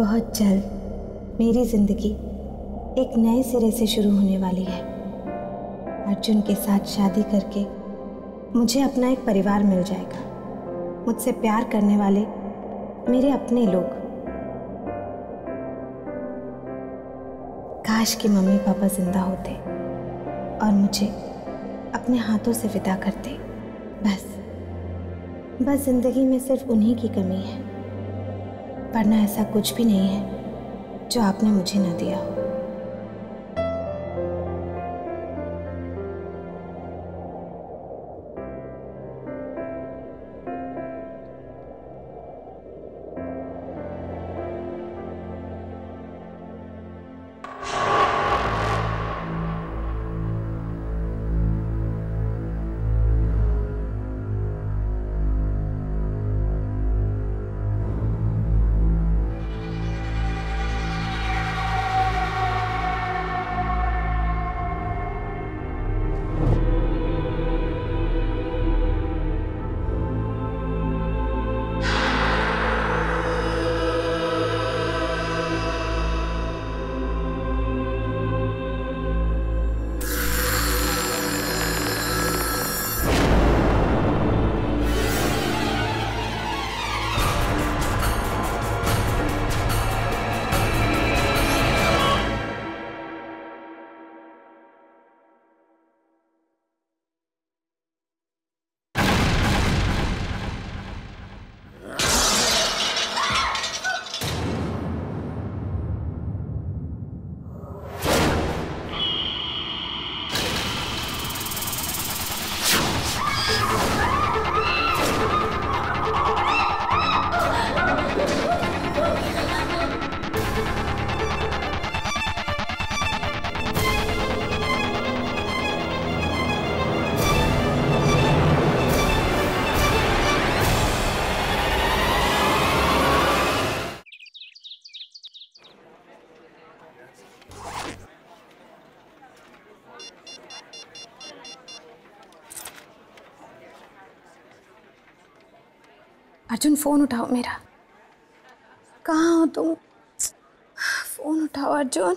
बहुत जल्द मेरी जिंदगी एक नए सिरे से शुरू होने वाली है। अर्जुन के साथ शादी करके मुझे अपना एक परिवार मिल जाएगा, मुझसे प्यार करने वाले मेरे अपने लोग। काश कि मम्मी पापा जिंदा होते और मुझे अपने हाथों से विदा करते। बस जिंदगी में सिर्फ उन्हीं की कमी है, वरना ऐसा कुछ भी नहीं है जो आपने मुझे न दिया हो। अर्जुन, फोन उठाओ मेरा। कहाँ हो तुम? फोन उठाओ Arjun.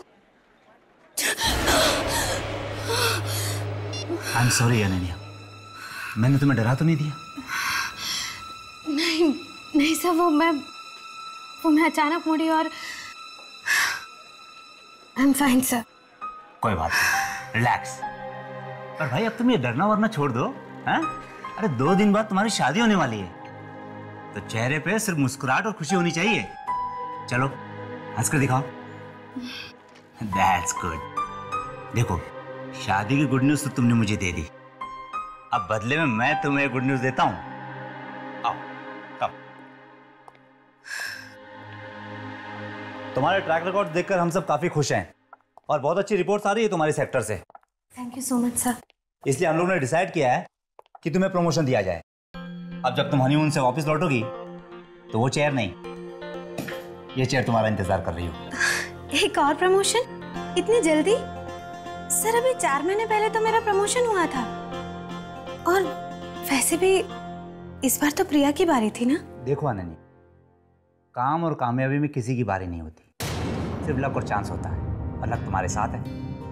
I am sorry Ananya, मैंने तुम्हें डरा तो नहीं दिया? नहीं सर, वो मैं अचानक मुड़ी और आई एम फाइन सर। कोई बात नहीं, रिलैक्स। पर भाई अब तुम ये डरना वरना छोड़ दो, हैं? अरे 2 दिन बाद तुम्हारी शादी होने वाली है, तो चेहरे पे सिर्फ मुस्कुराहट और खुशी होनी चाहिए। चलो हंस कर दिखाओ। That's good। देखो, शादी की गुड न्यूज तो तुमने मुझे दे दी, अब बदले में मैं तुम्हें गुड न्यूज देता हूँ। आओ, आओ। तुम्हारे ट्रैक रिकॉर्ड देखकर हम सब काफी खुश हैं और बहुत अच्छी रिपोर्ट्स आ रही है तुम्हारे सेक्टर से। Thank you so much sir. इसलिए हम लोगों ने डिसाइड किया है कि तुम्हें प्रमोशन दिया जाए। अब जब तुम हनीमून से वापस लौटोगी तो वो चेयर नहीं, ये चेयर तुम्हारा इंतजार कर रही हो। एक और प्रमोशन? इतनी जल्दी? सर अभी 4 महीने पहले तो मेरा प्रमोशन हुआ था, और वैसे भी इस बार तो प्रिया की बारी थी ना। देखो अनन्या, काम और कामयाबी में किसी की बारी नहीं होती, सिर्फ लक और चांस होता है, और लक तुम्हारे साथ है।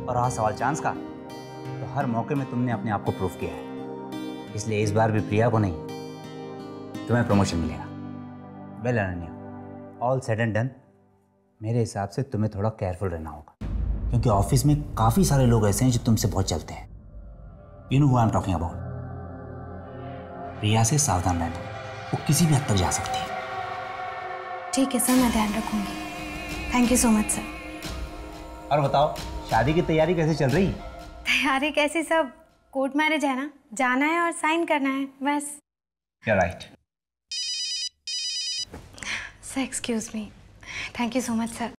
और रहा सवाल चांस का, तो हर मौके में तुमने अपने आप को प्रूव किया है, इसलिए इस बार भी प्रिया को नहीं, तुम्हें प्रमोशन मिलेगा। Well Ananya, all said and done, मेरे हिसाब से तुम्हें थोड़ा केयरफुल रहना होगा, क्योंकि ऑफिस में काफ़ी सारे लोग ऐसे हैं जो तुमसे बहुत चलते हैं। You know who I am talking about. Priya से सावधान रहना, वो किसी भी हद तक जा सकती है। ठीक है सर, मैं ध्यान रखूंगी। Thank you so much sir. और बताओ, शादी की तैयारी कैसे चल रही? तैयारी कैसी, सब कोर्ट मैरिज है ना, जाना है और साइन करना है बस। You're right। Sir excuse me. Thank you so much sir.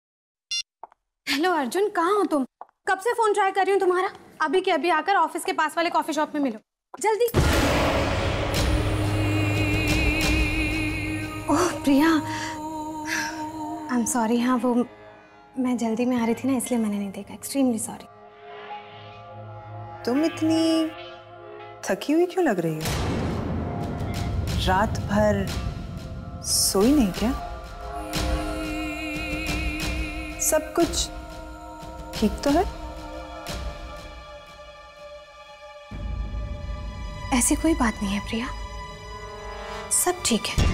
Hello Arjun, कहाँ हो तुम? कब से फोन ट्राई कर रही हूँ तुम्हारा। अभी के अभी आकर ऑफिस के पास वाले कॉफी शॉप में मिलो, जल्दी। ओह प्रिया, आई एम सॉरी। हाँ वो मैं जल्दी में आ रही थी ना, इसलिए मैंने नहीं देखा। Extremely sorry. तुम इतनी थकी हुई क्यों लग रही हो? रात भर सोई नहीं क्या? सब कुछ ठीक तो है? ऐसी कोई बात नहीं है प्रिया, सब ठीक है।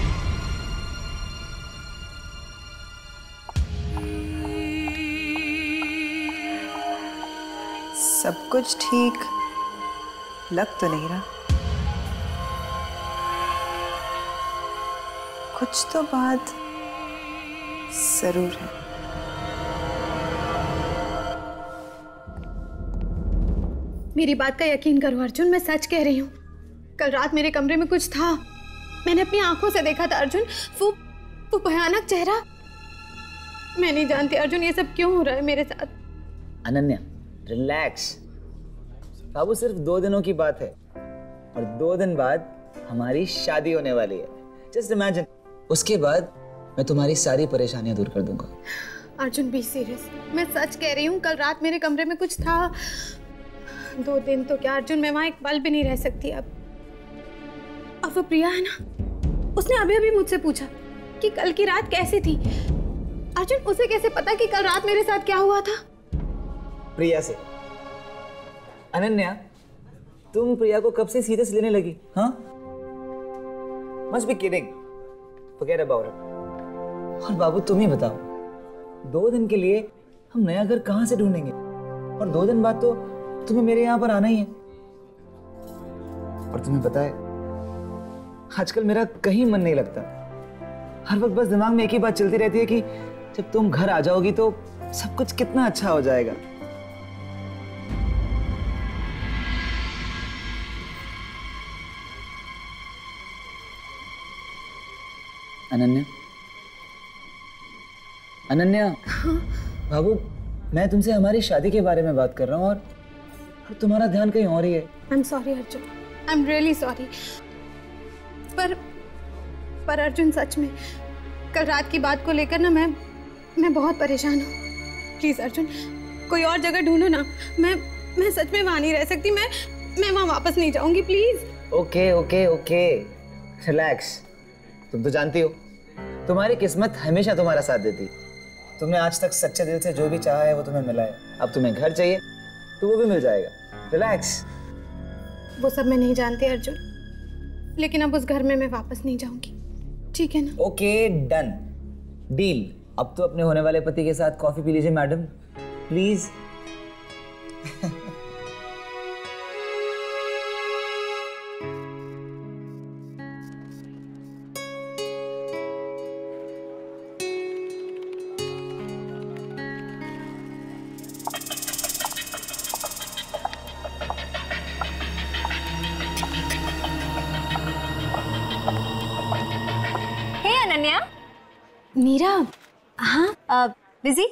सब कुछ ठीक लग तो नहीं रहा। कुछ तो बात जरूर है। मेरी बात का यकीन करो अर्जुन, मैं सच कह रही हूँ। कल रात मेरे कमरे में कुछ था, मैंने अपनी आंखों से देखा था अर्जुन। वो भयानक चेहरा। मैं नहीं जानती अर्जुन ये सब क्यों हो रहा है मेरे साथ। अनन्या रिलैक्स, बाबू सिर्फ 2 दिनों की बात है और 2 दिन बाद हमारी शादी होने वाली है। जस्ट इमेजिन, उसके बाद मैं तुम्हारी सारी परेशानियां दूर कर दूंगा। अर्जुन बी सीरियस, मैं सच कह रही हूँ। कल रात मेरे कमरे में कुछ था। 2 दिन तो क्या अर्जुन, मैं वहां एक पल भी नहीं रह सकती अब वो प्रिया है ना, उसने अभी अभी मुझसे पूछा कि कल की रात कैसी थी। अर्जुन उसे कैसे पता कि कल रात मेरे साथ क्या हुआ था? प्रिया से। अनन्या, तुम प्रिया को कब से सीरियस लेने लगी? हाँ, must be kidding, forget about it. और बाबू तुम ही बताओ, 2 दिन के लिए हम नया घर कहाँ से ढूंढेंगे? और 2 दिन बाद तो तुम्हें मेरे यहाँ पर आना ही है। और तुम्हें पता है, आजकल मेरा कहीं मन नहीं लगता। हर वक्त बस दिमाग में एक ही बात चलती रहती है कि जब तुम घर आ जाओगी तो सब कुछ कितना अच्छा हो जाएगा। अनन्या, अनन्या। हाँ? बाबू, मैं तुमसे हमारी शादी के बारे में बात कर रहा हूँ और तुम्हारा ध्यान कहीं और ही है। I am sorry Arjun, I am really sorry. पर अर्जुन सच में कल रात की बात को लेकर ना मैं बहुत परेशान हूँ। प्लीज अर्जुन, कोई और जगह ढूंढो ना। मैं सच में वहां नहीं रह सकती। मैं वहां वापस नहीं जाऊंगी, please. Okay okay okay, relax. तुम तो जानती हो, तुम्हारी किस्मत हमेशा तुम्हारा साथ देती। तुमने आज तक सच्चे दिल से जो भी चाहा है वो तुम्हें मिला है। अब तुम्हें घर चाहिए तो वो भी मिल जाएगा। रिलैक्स। वो सब मैं नहीं जानती अर्जुन, लेकिन अब उस घर में मैं वापस नहीं जाऊंगी, ठीक है ना? Okay done, deal. अब तो अपने होने वाले पति के साथ कॉफी पी लीजिए मैडम, प्लीज। मीरा। हाँ बिजी?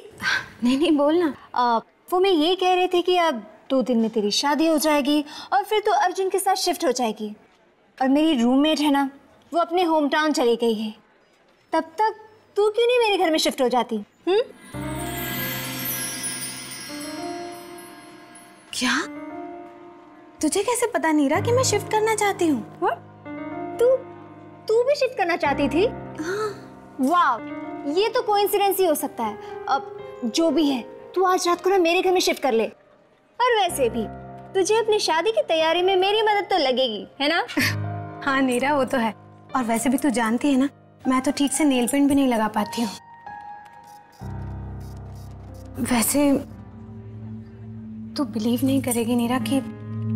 नहीं बोलना। वो मैं ये कह रही थी कि अब 2 दिन में तेरी शादी हो जाएगी और फिर तो अर्जुन के साथ शिफ्ट हो जाएगी। और मेरी रूममेट है ना, वो अपने होम टाउन चली गई है। तब तक तू क्यों नहीं मेरे घर में शिफ्ट हो जाती? क्या? तुझे कैसे पता नीरा कि मैं शिफ्ट करना चाहती हूँ? तू भी शिफ्ट करना चाहती थी? हाँ। वाह, ये तो कोइंसिडेंस ही हो सकता है। अब जो भी है, तू आज रात को ना मेरे घर में शिफ्ट कर ले। और वैसे भी तुझे अपनी शादी की तैयारी में मेरी मदद तो लगेगी, है ना? हाँ नीरा, वो तो है। और वैसे भी तू जानती है ना, मैं तो ठीक से नेल पेंट भी नहीं लगा पाती हूँ। वैसे तू बिलीव नहीं करेगी नीरा कि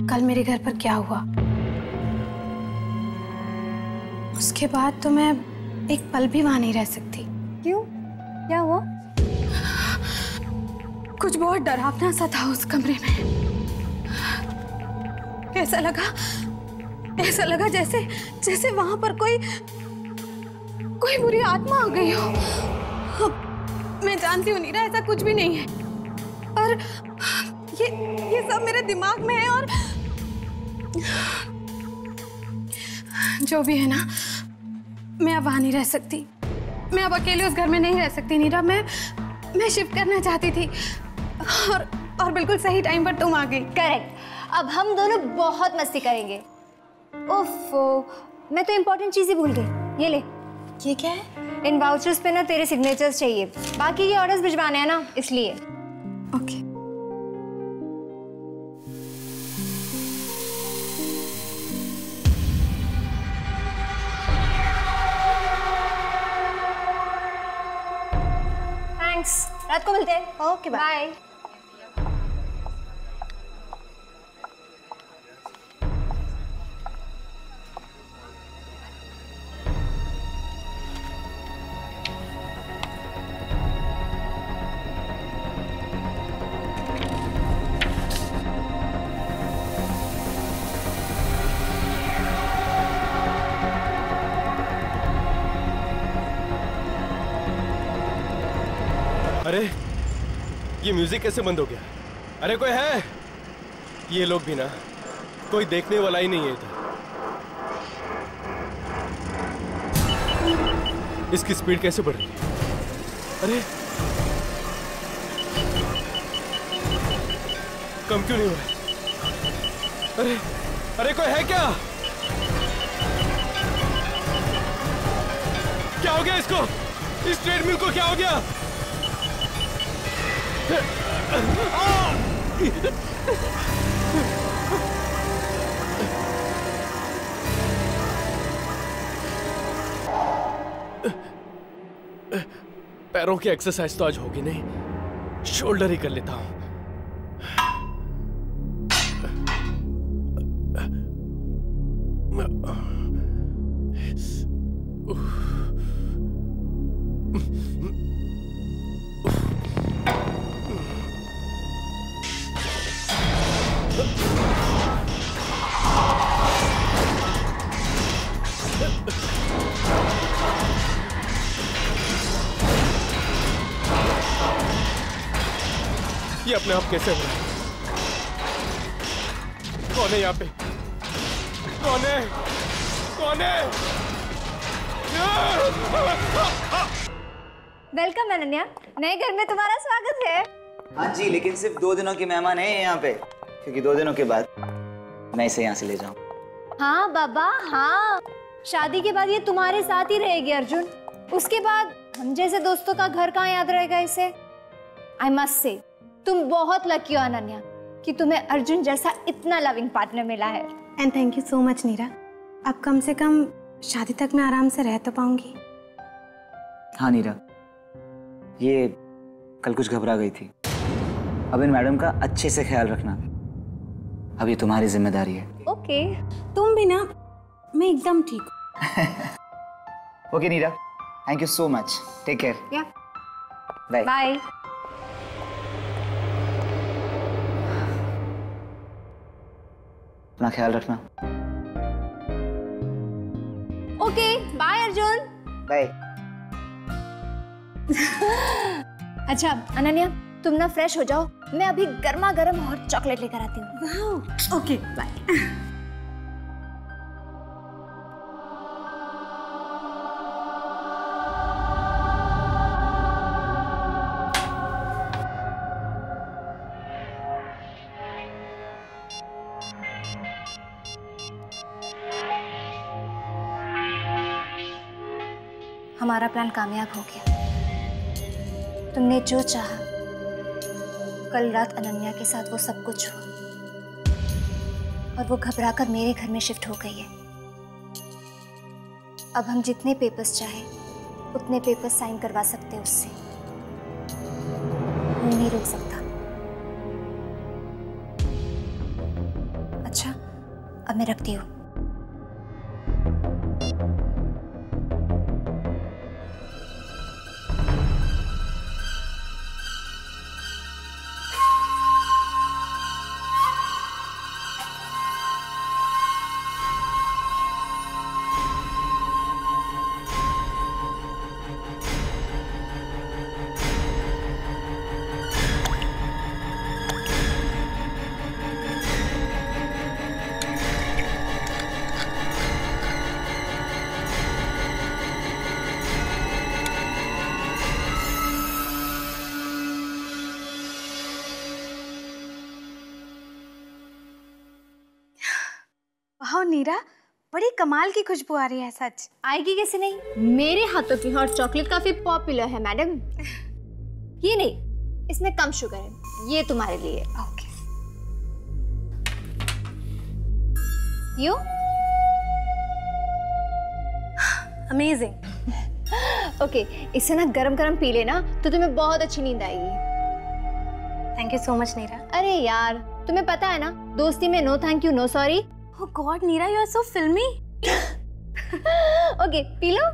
कल मेरे घर पर क्या हुआ। उसके बाद तो मैं एक पल भी वहां नहीं रह सकती। क्यों? क्या हुआ? कुछ बहुत डरावना सा था उस कमरे में। ऐसा लगा जैसे वहां पर कोई बुरी आत्मा आ गई हो। मैं जानती हूँ नीरा, ऐसा कुछ भी नहीं है, पर ये सब मेरे दिमाग में है। और जो भी है ना, मैं अब वहां नहीं रह सकती। मैं अब अकेले उस घर में नहीं रह सकती नीरा। मैं शिफ्ट करना चाहती थी और बिल्कुल सही टाइम पर तुम आ गई। करेक्ट। अब हम दोनों बहुत मस्ती करेंगे। ओफो, मैं तो इम्पोर्टेंट चीज ही भूल गई। ये ले, ये क्या है? इन वाउचर्स पे ना तेरे सिग्नेचर्स चाहिए, बाकी के ऑर्डर्स भिजवाने हैं ना, इसलिए। ओके। थैंक्स, रात को मिलते हैं। Okay, bye. बाय। अरे ये म्यूजिक कैसे बंद हो गया? अरे कोई है? ये लोग भी ना, कोई देखने वाला ही नहीं है इधर। इसकी स्पीड कैसे बढ़ रही है? अरे कम क्यों नहीं हो रहा है? अरे अरे कोई है क्या? क्या हो गया इसको? इस ट्रेडमिल को क्या हो गया? पैरों की एक्सरसाइज तो आज होगी नहीं, शोल्डर ही कर लेता हूं। ये अपने आप कैसे हो रहा है? कौन है यहाँ पे? कौन है? कौन है? वेलकम अनन्या, नए घर में तुम्हारा स्वागत है। हाँ जी, लेकिन सिर्फ 2 दिनों की मेहमान है यहाँ पे, क्योंकि 2 दिनों के बाद मैं इसे यहाँ से ले जाऊँ। हाँ बाबा हाँ, शादी के बाद ये तुम्हारे साथ ही रहेगी अर्जुन। उसके बाद हम जैसे दोस्तों का घर कहाँ याद रहेगा इसे। आई मस्ट से तुम बहुत लकी हो अनन्या कि तुम्हें अर्जुन जैसा इतना लविंग पार्टनर मिला है। And thank you so much Neera. अब कम से कम शादी तक मैं आराम से रह तो पाऊंगी। हाँ नीरा, ये कल कुछ घबरा गई थी। अब इन मैडम का अच्छे से ख्याल रखना, अब ये तुम्हारी जिम्मेदारी है। ओके। तुम भी ना, मैं एकदम ठीक हूँ। Okay Neera, thank you so much. Take care. Yeah bye. Bye. अपना ख्याल रखना। Okay bye Arjun. बाय। अच्छा अनन्या, तुम ना फ्रेश हो जाओ, मैं अभी गर्मा गर्म हॉट चॉकलेट लेकर आती हूँ। वाह, ओके बाय। हमारा प्लान कामयाब हो गया। तुमने जो चाहा, कल रात अनन्या के साथ वो सब कुछ हुआ और वो घबराकर मेरे घर में शिफ्ट हो गई है। अब हम जितने पेपर्स चाहे उतने पेपर्स साइन करवा सकते हैं उससे, वो नहीं रोक सकता। अच्छा अब मैं रखती हूँ। वाह नीरा, बड़ी कमाल की खुशबू आ रही है। सच आएगी कैसे नहीं, मेरे हाथों की हॉट चॉकलेट काफी पॉपुलर है मैडम। ये नहीं, इसमें कम शुगर है, ये तुम्हारे लिए। ओके। You amazing. ओके, इसे ना गरम गरम पी लेना तो तुम्हें बहुत अच्छी नींद आएगी। Thank you so much Neera. अरे यार, तुम्हें पता है ना, दोस्ती में no thank you no sorry. Oh god Neera, you are so filmy. Okay, P low.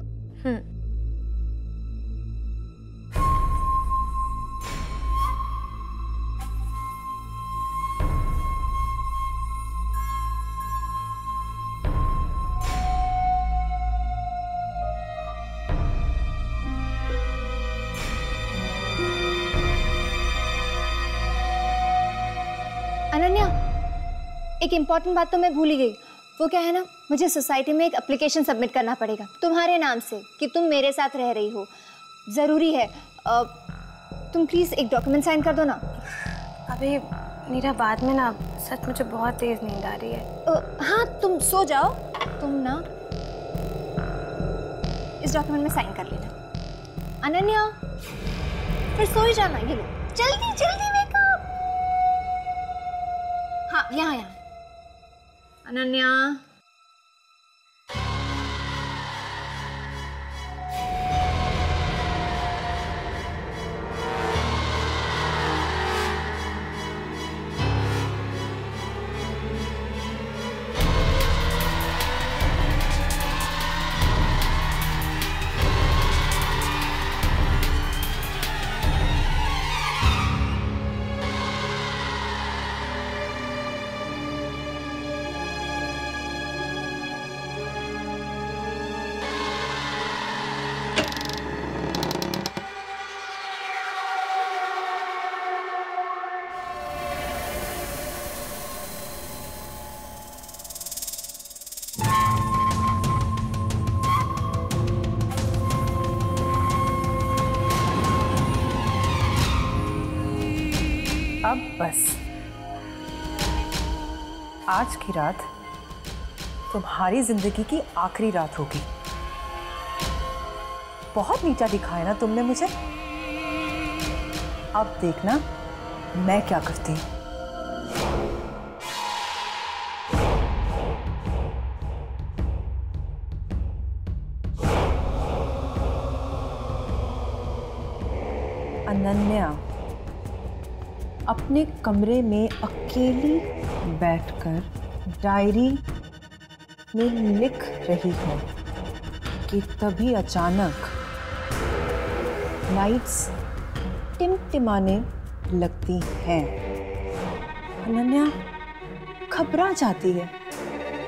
Ananya, एक इम्पॉर्टेंट बात तो मैं भूल ही गई। वो क्या है ना, मुझे सोसाइटी में एक एप्लीकेशन सबमिट करना पड़ेगा तुम्हारे नाम से कि तुम मेरे साथ रह रही हो। ज़रूरी है, तुम प्लीज़ एक डॉक्यूमेंट साइन कर दो ना। अबे नीरा, बाद में ना सच मुझे बहुत तेज नींद आ रही है। हाँ, तुम सो जाओ। तुम ना इस डॉक्यूमेंट में साइन कर लेना। अनन्या, फिर सो ही जाना। ये लो, जल्दी जल्दी वेकअप। हाँ, यहाँ यहाँ। अनन्या, अब बस आज की रात तुम्हारी जिंदगी की आखिरी रात होगी। बहुत नीचा दिखाया ना तुमने मुझे। अब देखना मैं क्या करती हूँ। अनन्या अपने कमरे में अकेली बैठकर डायरी में लिख रही है कि तभी अचानक लाइट्स टिमटिमाने लगती हैं। अनन्या घबरा जाती है।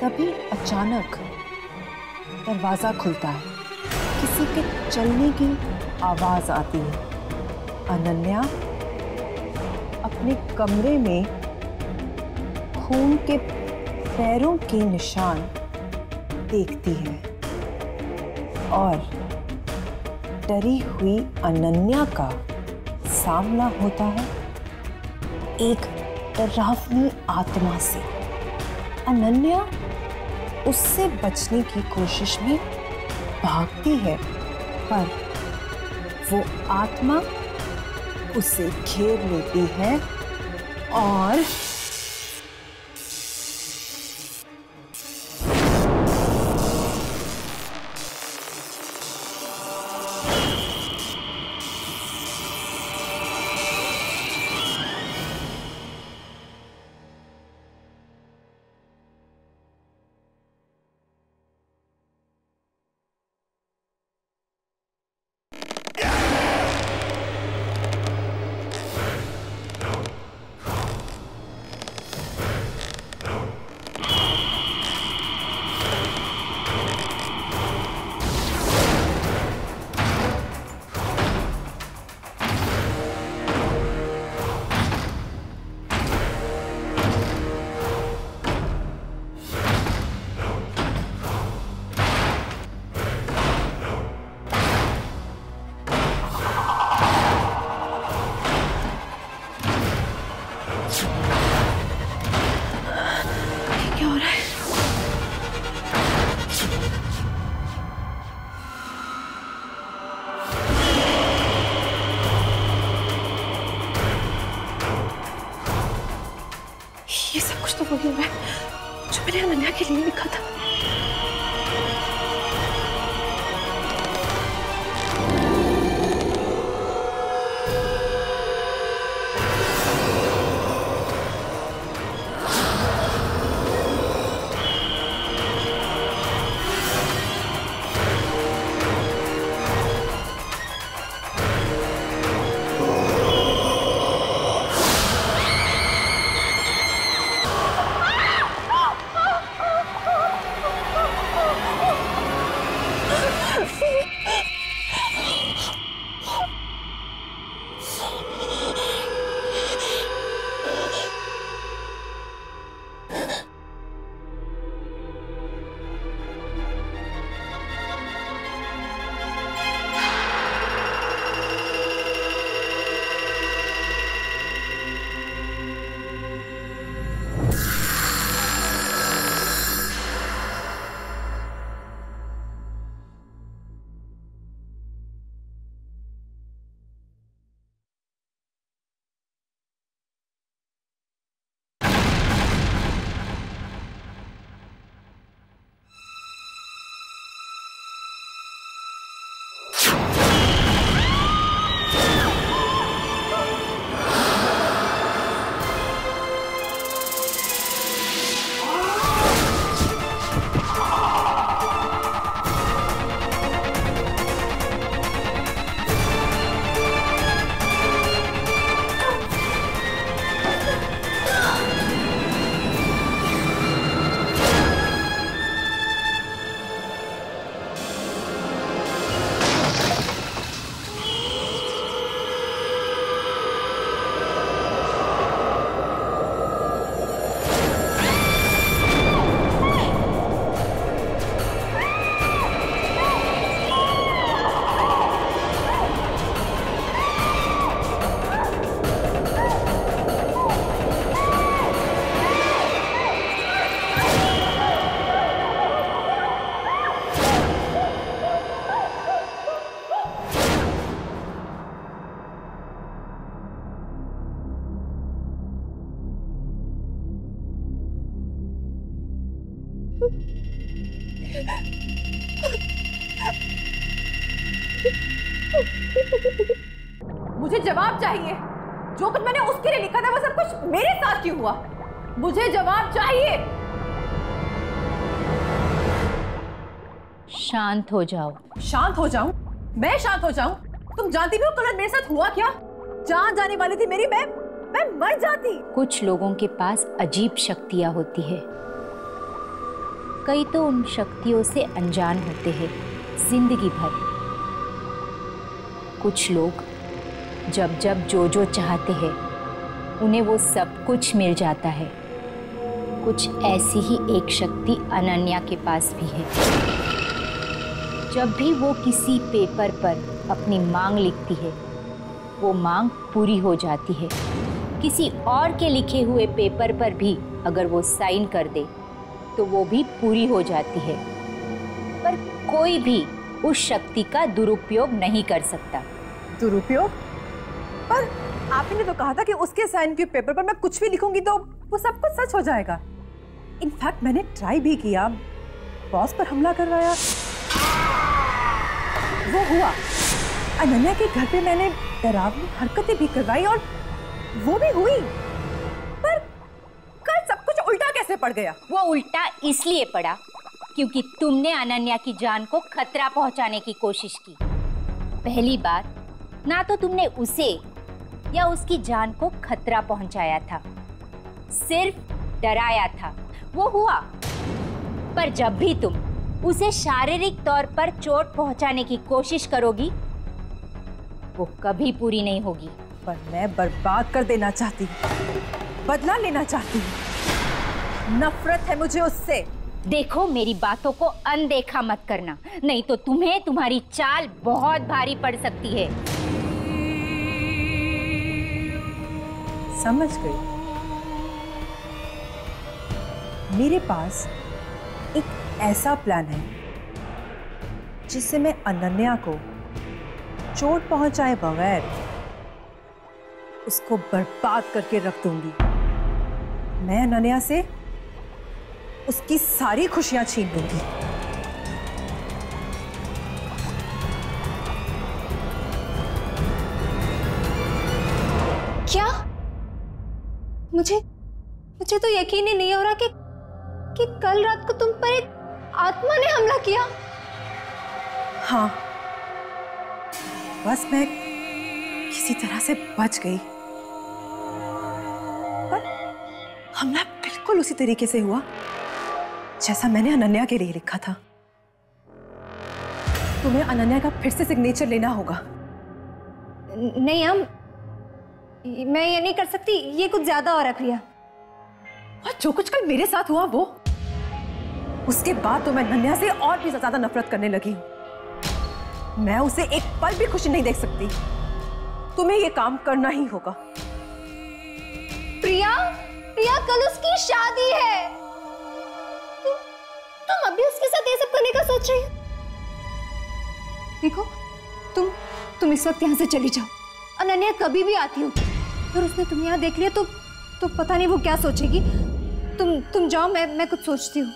तभी अचानक दरवाज़ा खुलता है, किसी के चलने की आवाज़ आती है। अनन्या अपने कमरे में खून के पैरों के निशान देखती है और डरी हुई अनन्या का सामना होता है एक डरावनी आत्मा से। अनन्या उससे बचने की कोशिश में भागती है, पर वो आत्मा उसे घेर लेती है और वही हो रहा है जो मैंने अनन्या के लिए लिखा था। मुझे जवाब चाहिए। जो कुछ मैंने उसके लिए लिखा था वो सब कुछ मेरे साथ क्यों हुआ? मुझे जवाब चाहिए। शांत हो जाओ। शांत हो जाऊं? मैं शांत हो जाऊं? तुम जानती भी हो कल मेरे साथ हुआ क्या? जान जाने वाली थी मेरी, मैं मर जाती। कुछ लोगों के पास अजीब शक्तियां होती है, कई तो उन शक्तियों से अनजान होते हैं जिंदगी भर। कुछ लोग जब जब जो चाहते हैं उन्हें वो सब कुछ मिल जाता है। कुछ ऐसी ही एक शक्ति अनन्या के पास भी है। जब भी वो किसी पेपर पर अपनी मांग लिखती है वो मांग पूरी हो जाती है। किसी और के लिखे हुए पेपर पर भी अगर वो साइन कर दे तो वो भी पूरी हो जाती है। पर कोई भी उस शक्ति का दुरुपयोग नहीं कर सकता। दुरुपयोग? पर आपने तो कहा था कि उसके साइन के पेपर पर मैं कुछ भी लिखूंगी तो वो सब कुछ सच हो जाएगा। इनफैक्ट मैंने ट्राई भी किया, बॉस पर हमला करवाया, वो हुआ। अनन्या के घर पे मैंने डरावनी हरकतें भी करवाई और वो भी हुई। पर कल सब कुछ उल्टा कैसे पड़ गया? वो उल्टा इसलिए पड़ा क्योंकि तुमने अनन्या की जान को खतरा पहुंचाने की कोशिश की। पहली बार ना तो तुमने उसे या उसकी जान को खतरा पहुंचाया था, सिर्फ डराया था, वो हुआ। पर जब भी तुम उसे शारीरिक तौर पर चोट पहुंचाने की कोशिश करोगी वो कभी पूरी नहीं होगी। पर मैं बर्बाद कर देना चाहती हूँ, बदला लेना चाहती हूँ। नफरत है मुझे उससे। देखो मेरी बातों को अनदेखा मत करना, नहीं तो तुम्हें तुम्हारी चाल बहुत भारी पड़ सकती है। समझ गई। मेरे पास एक ऐसा प्लान है जिससे मैं अनन्या को चोट पहुंचाए बगैर उसको बर्बाद करके रख दूंगी। मैं अनन्या से उसकी सारी खुशियां छीन लूंगी। क्या? मुझे तो यकीन ही नहीं हो रहा कि कल रात को तुम पर एक आत्मा ने हमला किया। हाँ, बस मैं किसी तरह से बच गई, पर हमला बिल्कुल उसी तरीके से हुआ जैसा मैंने अनन्या के लिए लिखा था। तुम्हें अनन्या का फिर से सिग्नेचर लेना होगा। नहीं हम, मैं ये नहीं कर सकती, ये कुछ ज्यादा हो रहा है प्रिया। और जो कुछ कल मेरे साथ हुआ वो, उसके बाद तो मैं अनन्या से और भी ज्यादा नफरत करने लगी हूं। मैं उसे एक पल भी खुशी नहीं देख सकती। तुम्हें ये काम करना ही होगा। प्रिया, कल उसकी शादी है। तुम अभी उसके साथ ये सब करने का सोच रही हो? देखो, तुम इस वक्त यहाँ से चली जाओ। अनन्या कभी भी आती हो, अगर उसने तुम्हें यहाँ देख लिया तो पता नहीं वो क्या सोचेगी। तुम जाओ, मैं कुछ सोचती हूँ।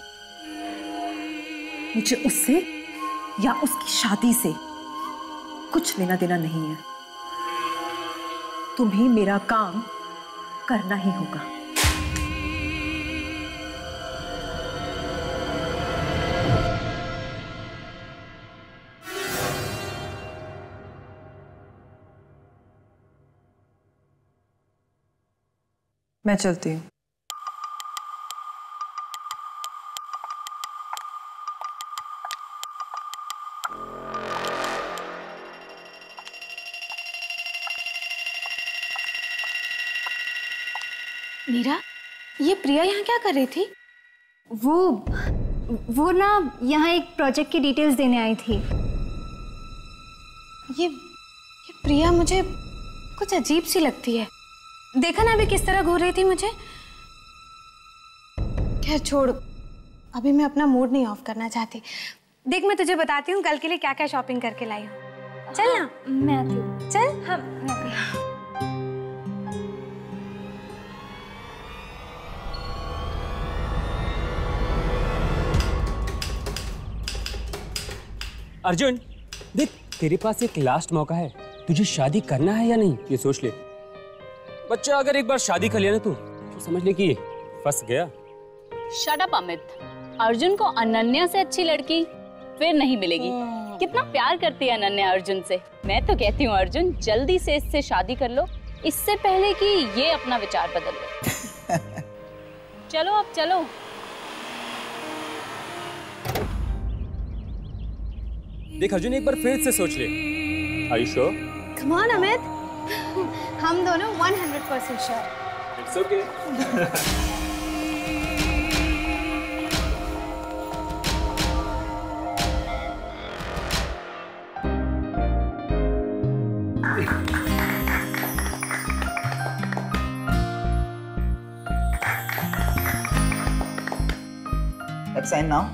मुझे उससे या उसकी शादी से कुछ लेना देना नहीं है। तुम्हें मेरा काम करना ही होगा। मैं चलती हूँ। मीरा, ये प्रिया यहाँ क्या कर रही थी? वो ना यहाँ एक प्रोजेक्ट की डिटेल्स देने आई थी। ये प्रिया मुझे कुछ अजीब सी लगती है। देखा ना अभी किस तरह घूर रही थी मुझे। खैर छोड़, अभी मैं अपना मूड नहीं ऑफ करना चाहती। देख, मैं तुझे बताती हूँ कल के लिए क्या क्या शॉपिंग करके लाई हूँ। चल ना, मैं आती हूँ। चल। हाँ, मैं आती हूँ। अर्जुन, देख तेरे पास एक लास्ट मौका है। तुझे शादी करना है या नहीं ये सोच ले। बच्चा अगर एक बार शादी कर लिया ना तो समझ ले कि फंस गया। Shut up Amit. अर्जुन को अनन्या से अच्छी लड़की फिर नहीं मिलेगी। कितना प्यार करती है अनन्या अर्जुन से। मैं तो कहती हूँ अर्जुन जल्दी से इससे शादी कर लो, इससे पहले कि ये अपना विचार बदल ले। चलो अब चलो। देख अर्जुन, एक बार फिर से सोच ले। Are you sure? Come on Amit, हम दोनों 100% sure. It's okay. Let's sign now.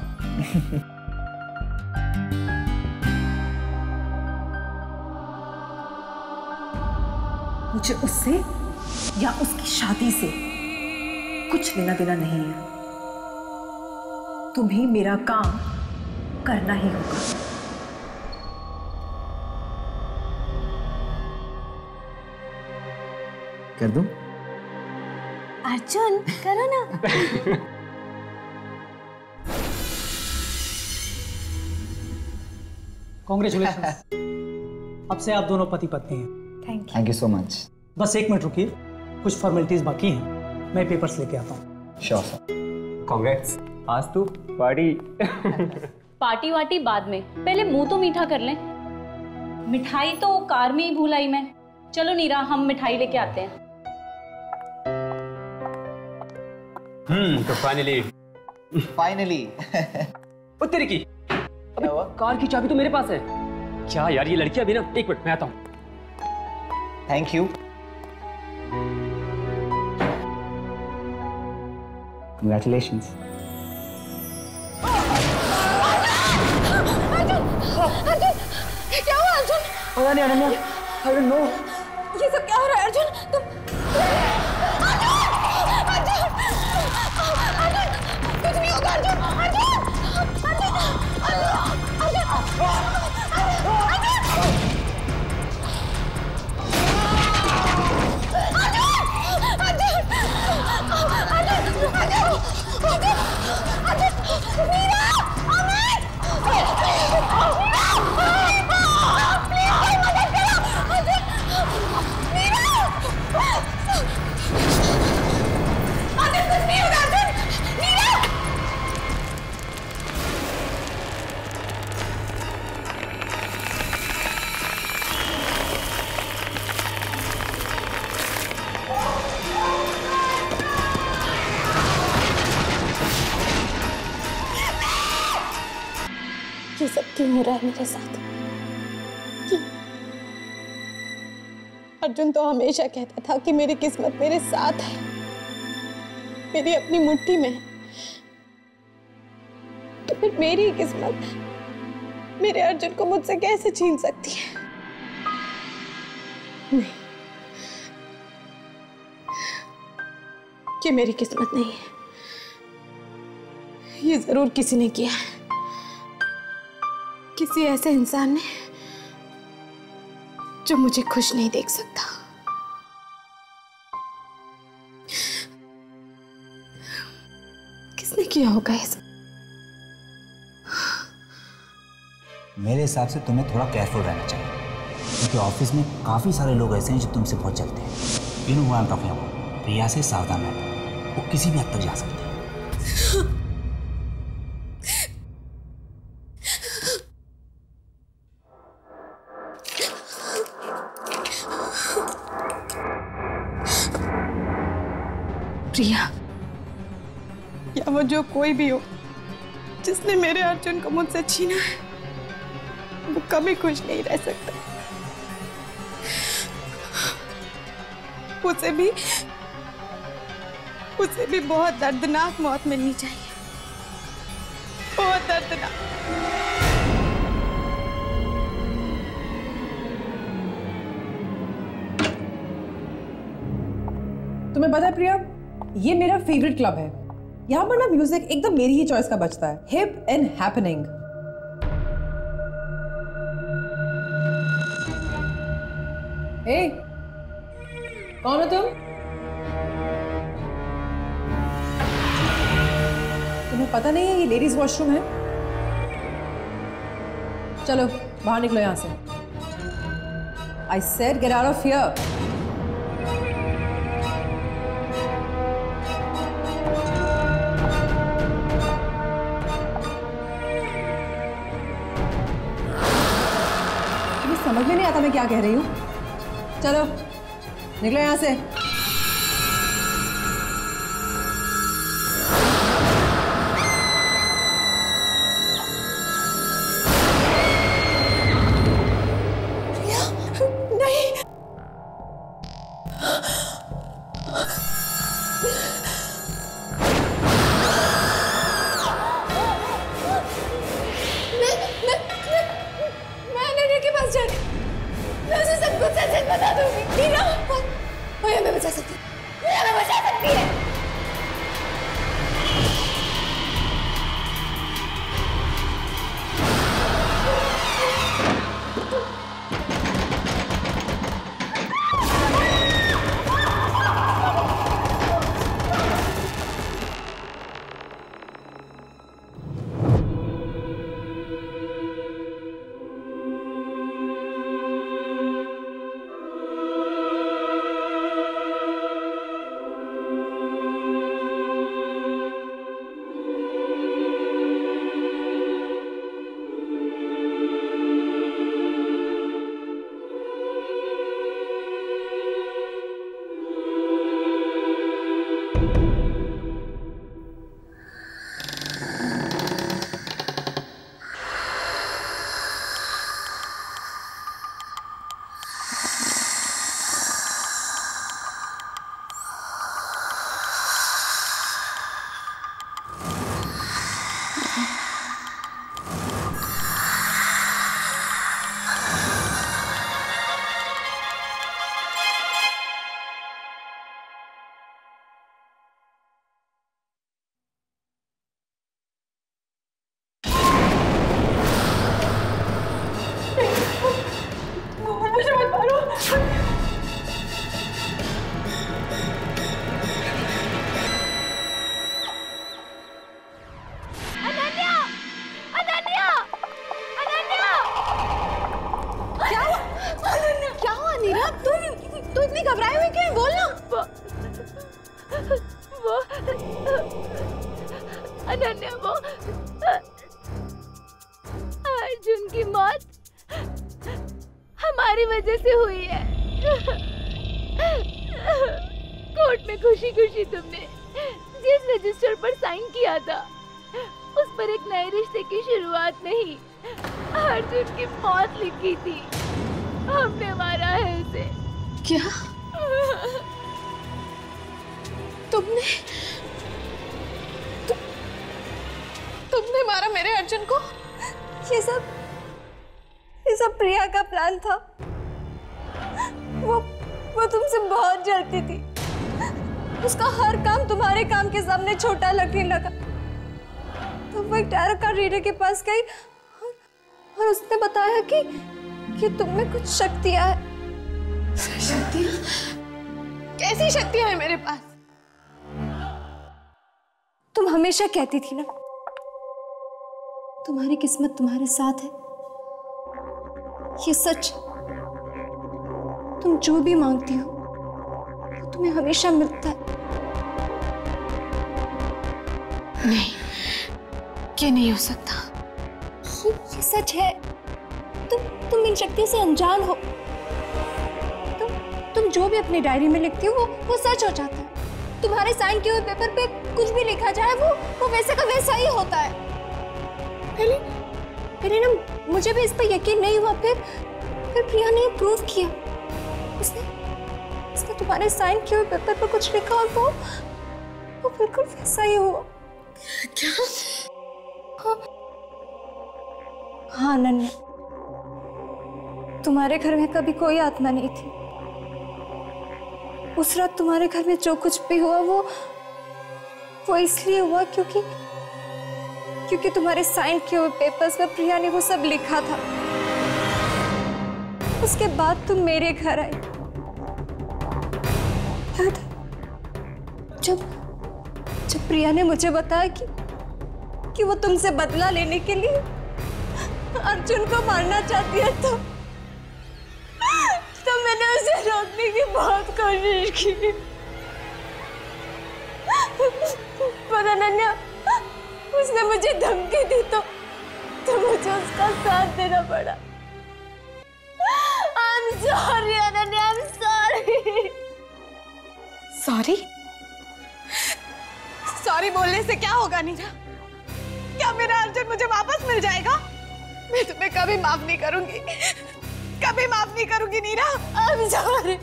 मुझे उससे या उसकी शादी से कुछ लेना देना नहीं है। तुम्हें मेरा काम करना ही होगा। कर दूं? अर्जुन करो ना। कांग्रेचुलेशंस। अब से आप दोनों पति पत्नी हैं। Thank you so much. बस 1 मिनट रुकिए, कुछ फॉर्मेलिटीज बाकी हैं, मैं पेपर्स लेके आता हूँ। Sure sir. कांग्रेट्स, आज तो पार्टी। पार्टी वार्टी बाद में, पहले मुंह तो मीठा कर लें। मिठाई तो कार में ही भूल आई मैं। चलो नीरा, हम मिठाई लेके आते हैं। तो फाइनली ओ तेरी की, अबे कार की चाबी तो मेरे पास है। क्या यार, ये लड़की अभी ना, 1 मिनट मैं आता हूँ। Thank you. Congratulations. अर्जुन, क्या हुआ अर्जुन? पता नहीं अनन्या, I don't know. ये सब क्या हो रहा है अर्जुन? अर्जुन, कुछ नहीं होगा। क्यों हो रहा है मेरे साथ? क्यों? अर्जुन तो हमेशा कहता था कि मेरी किस्मत मेरे साथ है, मेरी अपनी मुट्ठी में है। तो फिर मेरी किस्मत मेरे अर्जुन को मुझसे कैसे छीन सकती है? नहीं, ये मेरी किस्मत नहीं है। ये जरूर किसी ने किया है, किसी ऐसे इंसान ने जो मुझे खुश नहीं देख सकता। किसने किया होगा ये सब? मेरे हिसाब से तुम्हें थोड़ा केयरफुल रहना चाहिए, क्योंकि ऑफिस में काफ़ी सारे लोग ऐसे हैं जो तुमसे बहुत जलते हैं। You know what I am talking about. Priya से सावधान रहना, वो किसी भी हद तक जा सकती है। प्रिया या वो जो कोई भी हो जिसने मेरे अर्जुन को मुझसे छीना है, वो कभी खुश नहीं रह सकता। उसे भी बहुत दर्दनाक मौत मिलनी चाहिए, बहुत दर्दनाक। तुम्हें पता है प्रिया, ये मेरा फेवरेट क्लब है। यहाँ पर ना म्यूजिक एकदम मेरी ही चॉइस का बजता है, हिप एंड हैपनिंग। हे, कौन हो तुम? तुम्हें पता नहीं है ये लेडीज वॉशरूम है? चलो बाहर निकलो यहां से। I said get out of here. समझ में नहीं आता मैं क्या कह रही हूँ। चलो निकलो यहाँ से। नहीं, मैं अनन्या के पास जा रही हूँ। मैं उसे सब कुछ सच बता दूंगी। नीना, वो हमें बचा सकती है, वो हमें बचा सकती है। तू इतनी घबराई हुई क्यों है? बोल ना। वो अनन्या, वो अर्जुन की मौत हमारी वजह से हुई है। कोर्ट में खुशी खुशी तुमने जिस रजिस्टर पर साइन किया था, उस पर एक नए रिश्ते की शुरुआत नहीं, अर्जुन की मौत लिखी थी, हमने मारा है उसे। क्या? तुमने तुमने मारा मेरे अर्जुन को? ये सब प्रिया का प्लान था। वो तुमसे बहुत जलती थी। उसका हर काम तुम्हारे काम के सामने छोटा लगने लगा। तो वो एक टैरो कार्ड रीडर के पास गई और उसने बताया कि तुम में कुछ शक्तियां है। शक्तियां? कैसी शक्तियां हैं मेरे पास? तुम हमेशा कहती थी ना, तुम्हारी किस्मत तुम्हारे साथ है। ये सच। तुम जो भी मांगती हो वो तुम्हें हमेशा मिलता है। नहीं, ये नहीं हो सकता। ये सच है। तुम इन शक्तियों से अनजान हो। तुम जो भी अपनी डायरी में लिखती हो वो सच हो जाता है। तुम्हारे साइन किए हुए पेपर पे कुछ भी लिखा जाए वो वैसे का वैसा ही होता है। पहले ना मुझे भी इस पर यकीन नहीं हुआ, फिर प्रिया ने प्रूव किया। उसने तुम्हारे साइन किए हुए पेपर पर कुछ लिखा और वो बिल्कुल वैसा ही हुआ। क्या? हाँ अनन्या, तुम्हारे घर में कभी कोई आत्मा नहीं थी। उस रात तुम्हारे घर में जो कुछ भी हुआ वो इसलिए हुआ क्योंकि तुम्हारे साइन किए हुए पेपर्स पर प्रिया ने वो सब लिखा था। उसके बाद तुम मेरे घर आई। याद है जब प्रिया ने मुझे बताया कि वो तुमसे बदला लेने के लिए अर्जुन को मारना चाहती है, तो मैंने उसे रोकने की बहुत कोशिश की। पर अनन्या, उसने मुझे धमकी दी तो मुझे उसका साथ देना पड़ा। I'm sorry Ananya, I'm sorry। Sorry? Sorry बोलने से क्या होगा नीरा? क्या मेरा अर्जुन मुझे वापस मिल जाएगा? मैं तुम्हें कभी माफ नहीं करूंगी, कभी माफ नहीं करूंगी नीरा। I'm sorry,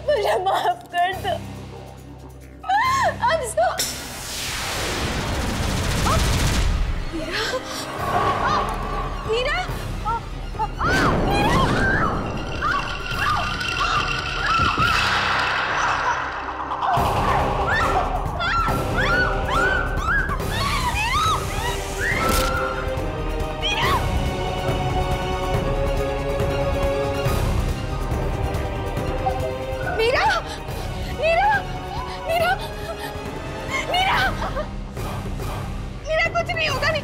मुझे माफ कर दो। I'm sorry। नीरा, कुछ नहीं होगा। नहीं,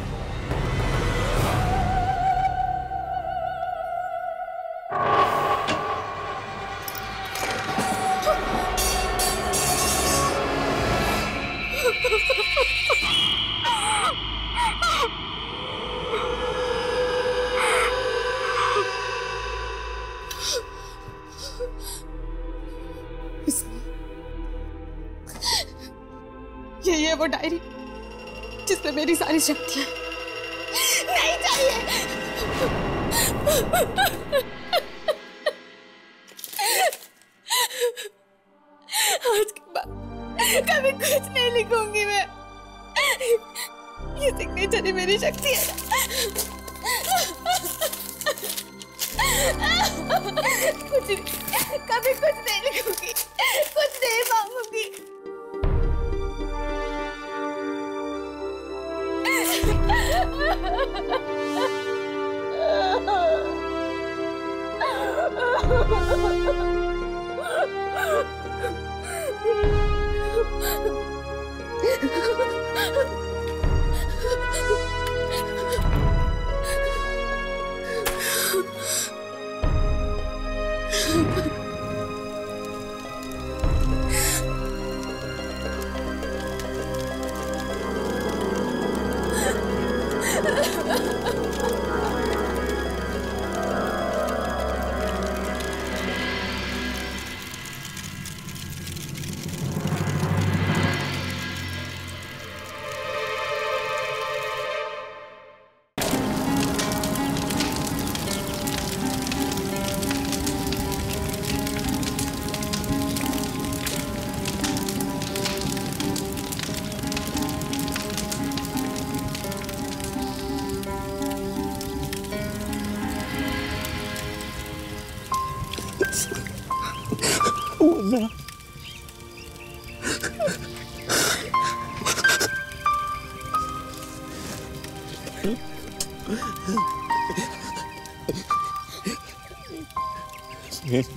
यही है वो डायरी जिसमें मेरी सारी शक्तियां नहीं चाहिए। आज के बाद कभी कुछ नहीं लिखूंगी मैं। ये सिग्नेचर ही मेरी शक्ति है। कुछ नहीं, कभी कुछ नहीं लिखूंगी, कुछ नहीं मांगूंगी।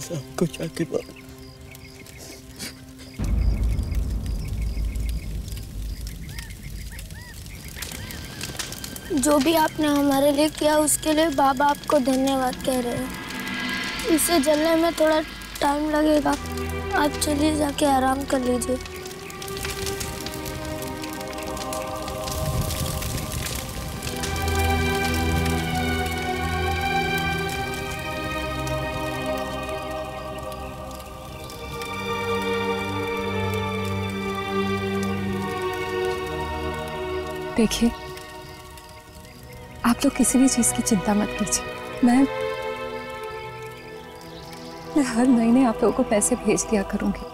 आपको क्या करवा? जो भी आपने हमारे लिए किया उसके लिए बाबा आपको धन्यवाद कह रहे हैं। इसे जलने में थोड़ा टाइम लगेगा, आप चलिए जाके आराम कर लीजिए। देखिए, आप लोग किसी भी चीज की चिंता मत कीजिए। मैं हर महीने आप लोगों को पैसे भेज दिया करूंगी।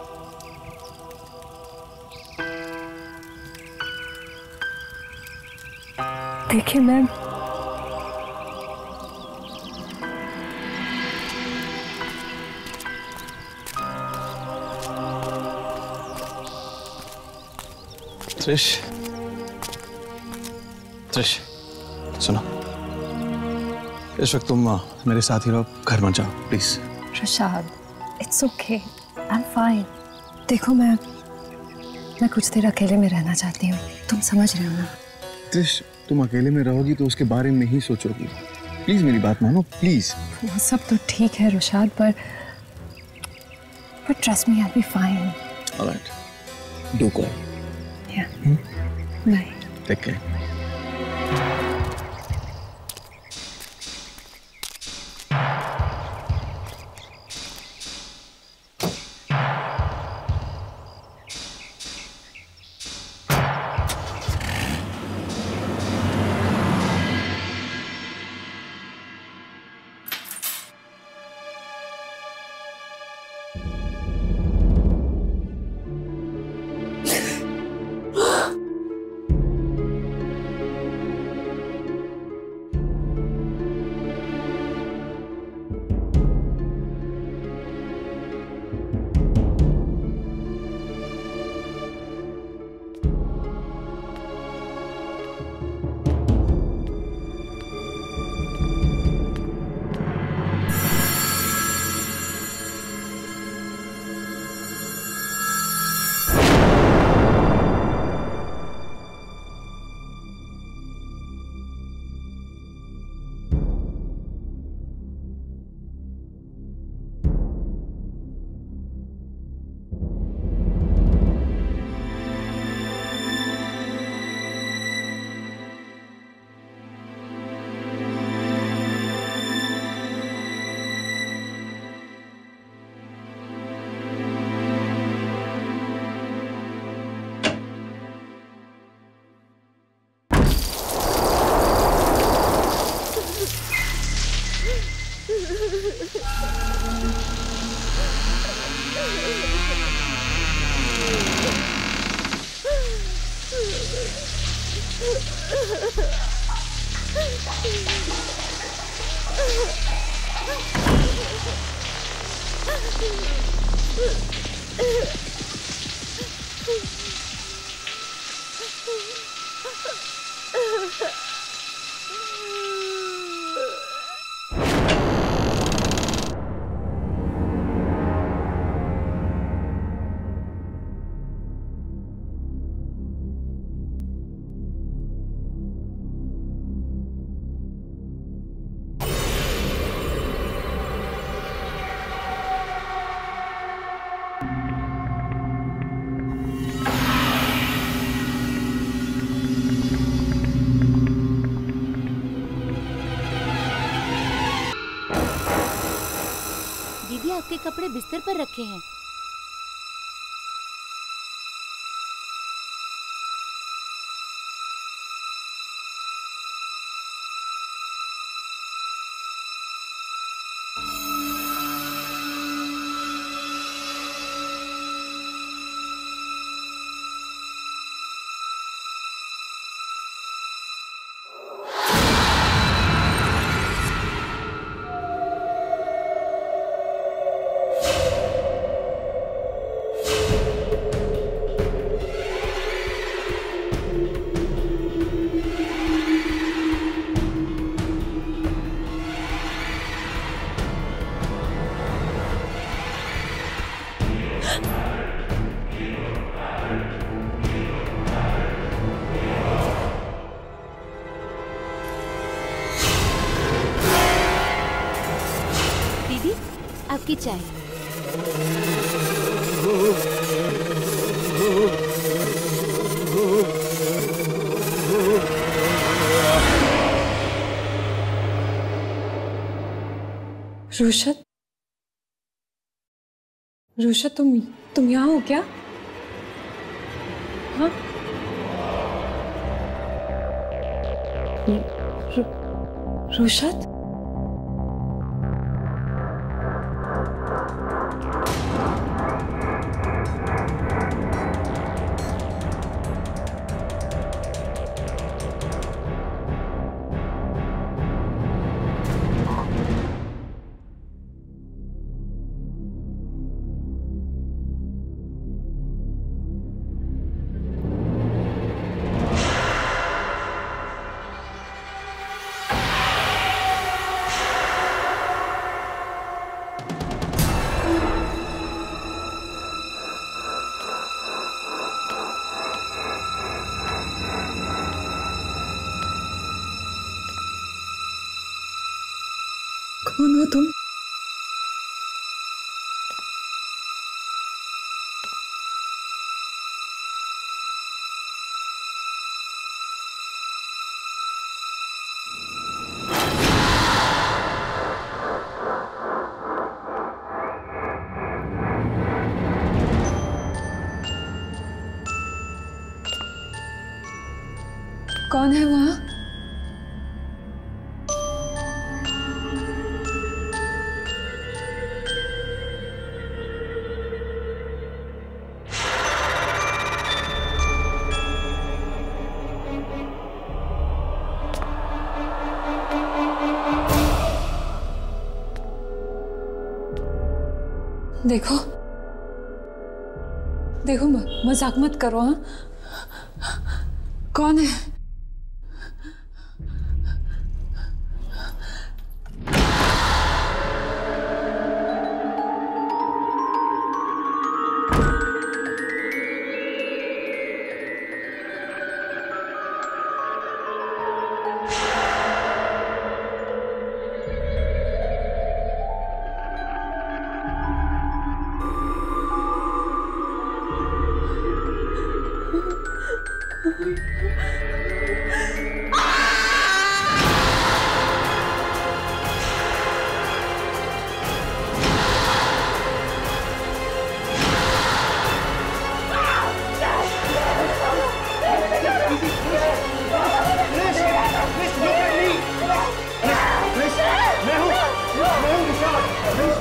देखिए, मैं त्रिश, त्रिश, सुनो, इस वक्त तुम मेरे साथ ही रहो, घर मत जाओ please. Rashad, it's okay, I am fine. देखो, मैं कुछ देर अकेले में रहना चाहती हूँ, तुम समझ रहे हो ना? त्रिश, तुम अकेले में रहोगी तो उसके बारे में ही सोचोगी। प्लीज मेरी बात मानो, प्लीज। वो सब तो ठीक है रुशाद, पर trust me, I will be fine. Alright, do call. Yeah, bye. Take care. आपके कपड़े बिस्तर पर रखे हैं। आपकी चाय। रुशद, रुशद तुम यहाँ हो क्या? हाँ? रुशद? कौन हो तुम? कौन है वहां? देखो देखो, मजाक मत करो। हाँ, कौन है?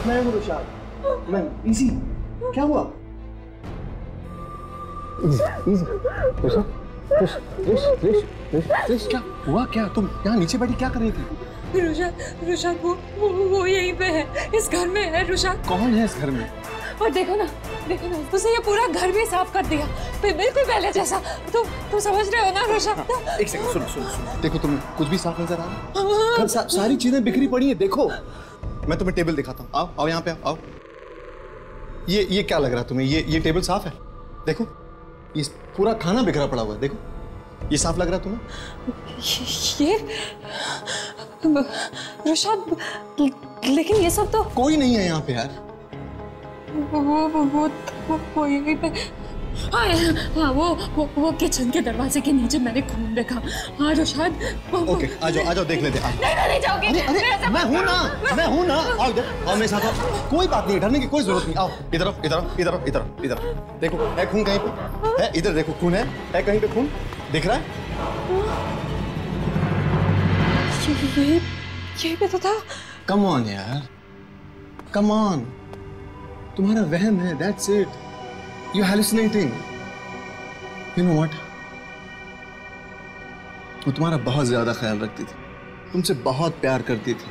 मैं हूँ रुशाद। मैं इजी। क्या हुआ? इजी रिश क्या हुआ? क्या तुम यहाँ नीचे बैठी क्या कर रही थी? रुशाद वो यहीं पे है, इस घर में है। रुशाद कौन है इस घर में? और देखो ना उसने ये पूरा घर भी साफ कर दिया, बिल्कुल पहले जैसा। तुम समझ रहे हो ना रुशाद? एक सेकंड सुनो। देखो तुम्हें कुछ भी साफ नजर आ रहा है? सारी चीजें बिखरी पड़ी है। देखो मैं तुम्हें टेबल दिखाता हूँ। आओ यहाँ पे आओ। ये क्या लग रहा है तुम्हें? ये टेबल साफ है? देखो ये पूरा खाना बिखरा पड़ा हुआ है। देखो ये साफ लग रहा है तुम्हें? ये रुशाद, लेकिन ये सब तो कोई नहीं है यहाँ पे यार। वो यहीं पे। हाँ वो किचन के दरवाजे के नीचे मैंने खून देखा। हाँ रुशाद। ओके आ जाओ देख लेते। नहीं जाओगे। अरे मैं हूँ ना। आओ इधर आओ मेरे साथ आओ। कोई बात नहीं, डरने की कोई जरूरत नहीं। आओ इधर देखो है खून कहीं पे? है इधर देखो खून है कहीं पे? खून दिख रहा है? ये भी तो था। कम ऑन यार, कम ऑन। तुम्हारा वहम है, that's it. You're hallucinating. You know what? वो तुम्हारा बहुत ज्यादा ख्याल रखती थी, तुमसे बहुत प्यार करती थी,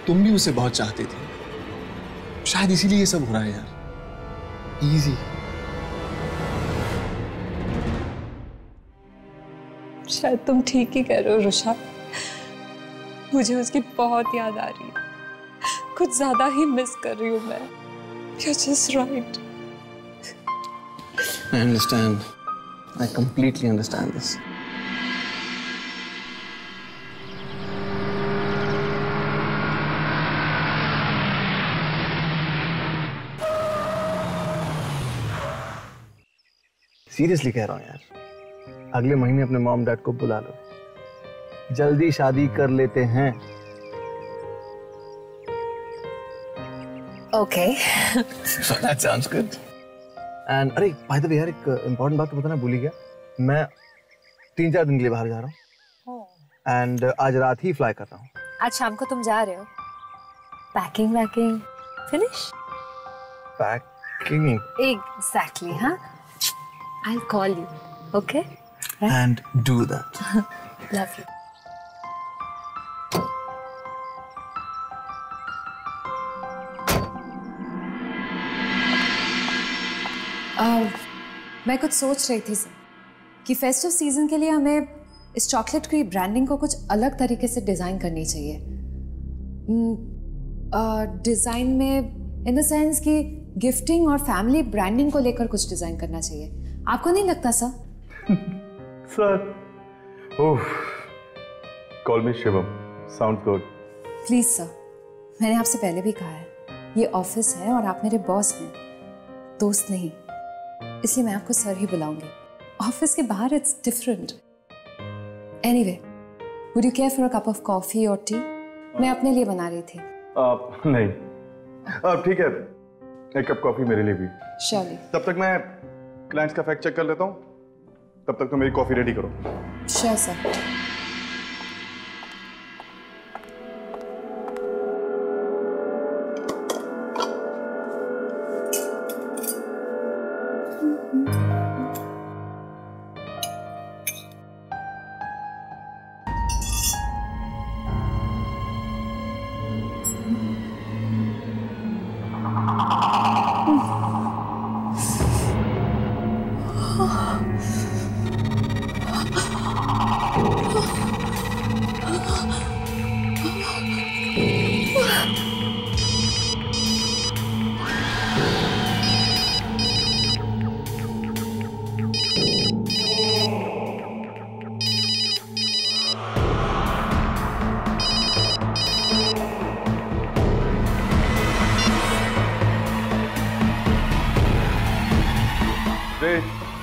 तुम भी उसे बहुत चाहती थी। शायद इसीलिए ये सब हो रहा है यार। Easy. शायद तुम ठीक ही कह रहे हो रुशाद। मुझे उसकी बहुत याद आ रही है, कुछ ज्यादा ही मिस कर रही हूँ मैं। You're just right. I understand. I completely understand this. Seriously कह रहा हूँ यार, अगले महीने अपने मॉम डैड को बुला लो, जल्दी शादी कर लेते हैं। Okay. That sounds good. And अरे by the way यार, एक इम्पोर्टेंट बात तो बताना भूल ही गया, मैं 3-4 दिन के लिए बाहर जा रहा हूँ एंड आज रात ही फ्लाई कर रहा हूँ। आज शाम को तुम जा रहे हो? पैकिंग वैकिंग फिनिश? Packing exactly. हाँ, I'll call you, okay? And do that. Love you. मैं कुछ सोच रही थी सर कि फेस्टिव सीजन के लिए हमें इस चॉकलेट की ब्रांडिंग को कुछ अलग तरीके से डिज़ाइन करनी चाहिए। डिज़ाइन में इन द सेंस कि गिफ्टिंग और फैमिली ब्रांडिंग को लेकर कुछ डिज़ाइन करना चाहिए। आपको नहीं लगता sir? Sir, oh, call me Shivam, sound good. Please sir, मैंने आपसे पहले भी कहा है, ये ऑफिस है और आप मेरे बॉस हैं, दोस्त नहीं, इसलिए मैं आपको सर ही बुलाऊंगी। ऑफिस के बाहर it's different. Anyway, would you care for a cup of coffee और टी? मैं अपने लिए बना रही थी। नहीं, ठीक है, एक कप कॉफी मेरे लिए भी। श्योरली। तब तक मैं क्लाइंट्स का फैक्ट चेक कर लेता हूँ, तब तक तो मेरी कॉफी रेडी करो। Sure sir.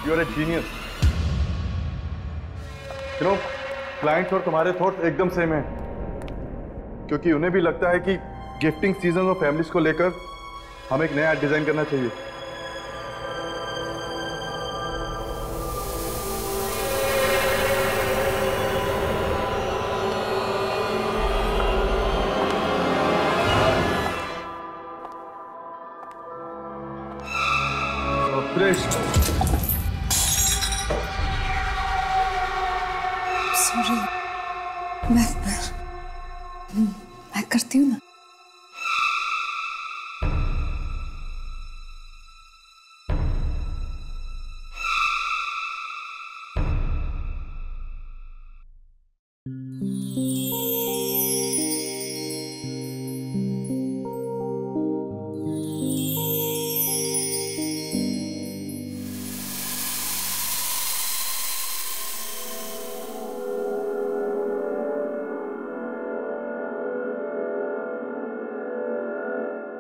You are a genius. You know, clients और तुम्हारे थॉट्स एकदम सेम हैं, क्योंकि उन्हें भी लगता है कि गिफ्टिंग सीजन और फैमिलीज को लेकर हमें एक नया डिजाइन करना चाहिए। सॉरी, मैं करती हूँ ना।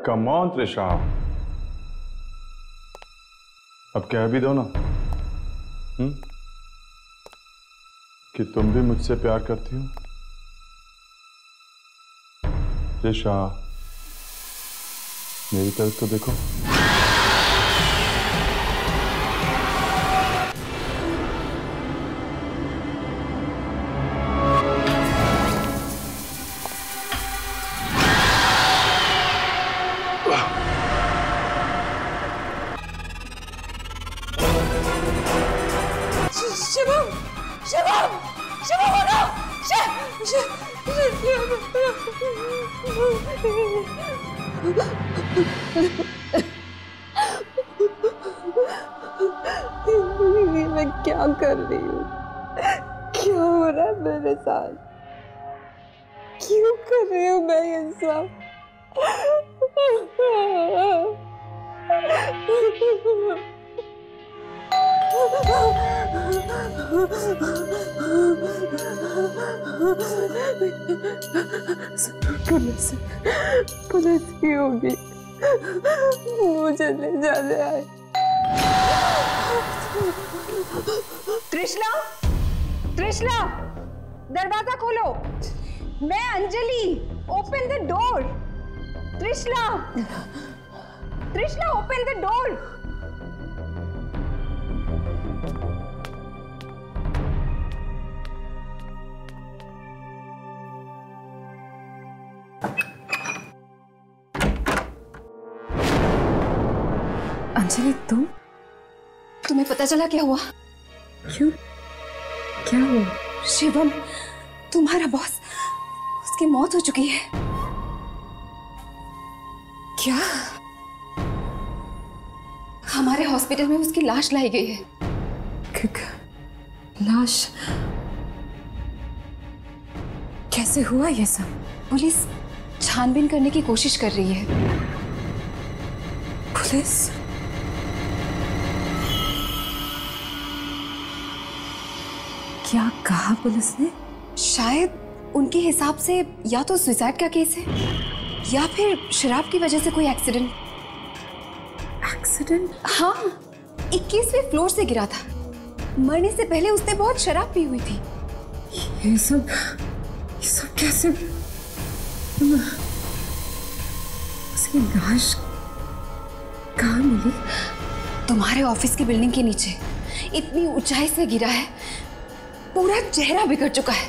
Come on, त्रिशा, अब कह भी दो ना कि तुम भी मुझसे प्यार करती हो। त्रिशा, मेरी तरफ तो देखो। मैं क्या कर रही हूँ? क्या हो रहा है मेरे साथ? क्यों कर रही हूँ मैं ये सब? पुलिस की होगी, मुझे ले जाने आए। त्रिशला, त्रिशला, दरवाजा खोलो। मैं Anjali, open the door. Trishala, Trishala, open the door. Anjali, तुम्हें पता चला क्या हुआ? क्यों? क्या हुआ? शिवम, तुम्हारा बॉस, उसकी मौत हो चुकी है। क्या? हमारे हॉस्पिटल में उसकी लाश लाई गई है। लाश? कैसे हुआ ये सब? पुलिस छानबीन करने की कोशिश कर रही है। पुलिस? क्या कहा पुलिस ने? शायद उनके हिसाब से या तो सुसाइड का केस है या फिर शराब की वजह से कोई एक्सीडेंट। एक्सीडेंट? हाँ, 21वें फ्लोर से गिरा था। मरने से पहले उसने बहुत शराब पी हुई थी। ये सब कैसे? उसकी लाश कहाँ मिली? तुम्हारे ऑफिस की बिल्डिंग के नीचे। इतनी ऊंचाई से गिरा है, पूरा चेहरा बिगड़ चुका है।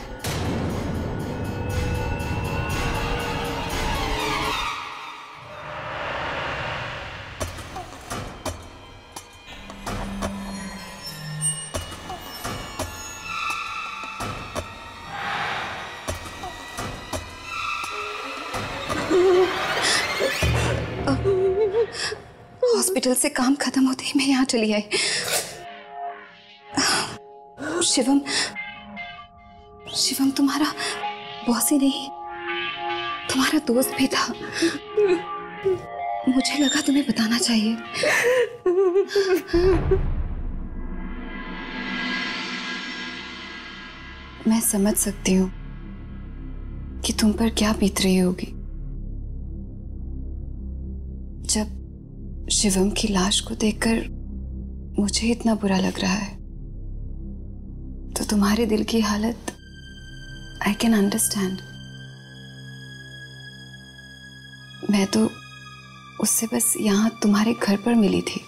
हॉस्पिटल से काम खत्म होते ही मैं यहाँ चली आई। शिवम तुम्हारा बॉस ही नहीं, तुम्हारा दोस्त भी था। मुझे लगा तुम्हें बताना चाहिए। मैं समझ सकती हूँ कि तुम पर क्या बीत रही होगी जब शिवम की लाश को देखकर मुझे इतना बुरा लग रहा है। तो तुम्हारे दिल की हालत आई कैन अंडरस्टैंड। मैं तो उससे बस यहाँ तुम्हारे घर पर मिली थी।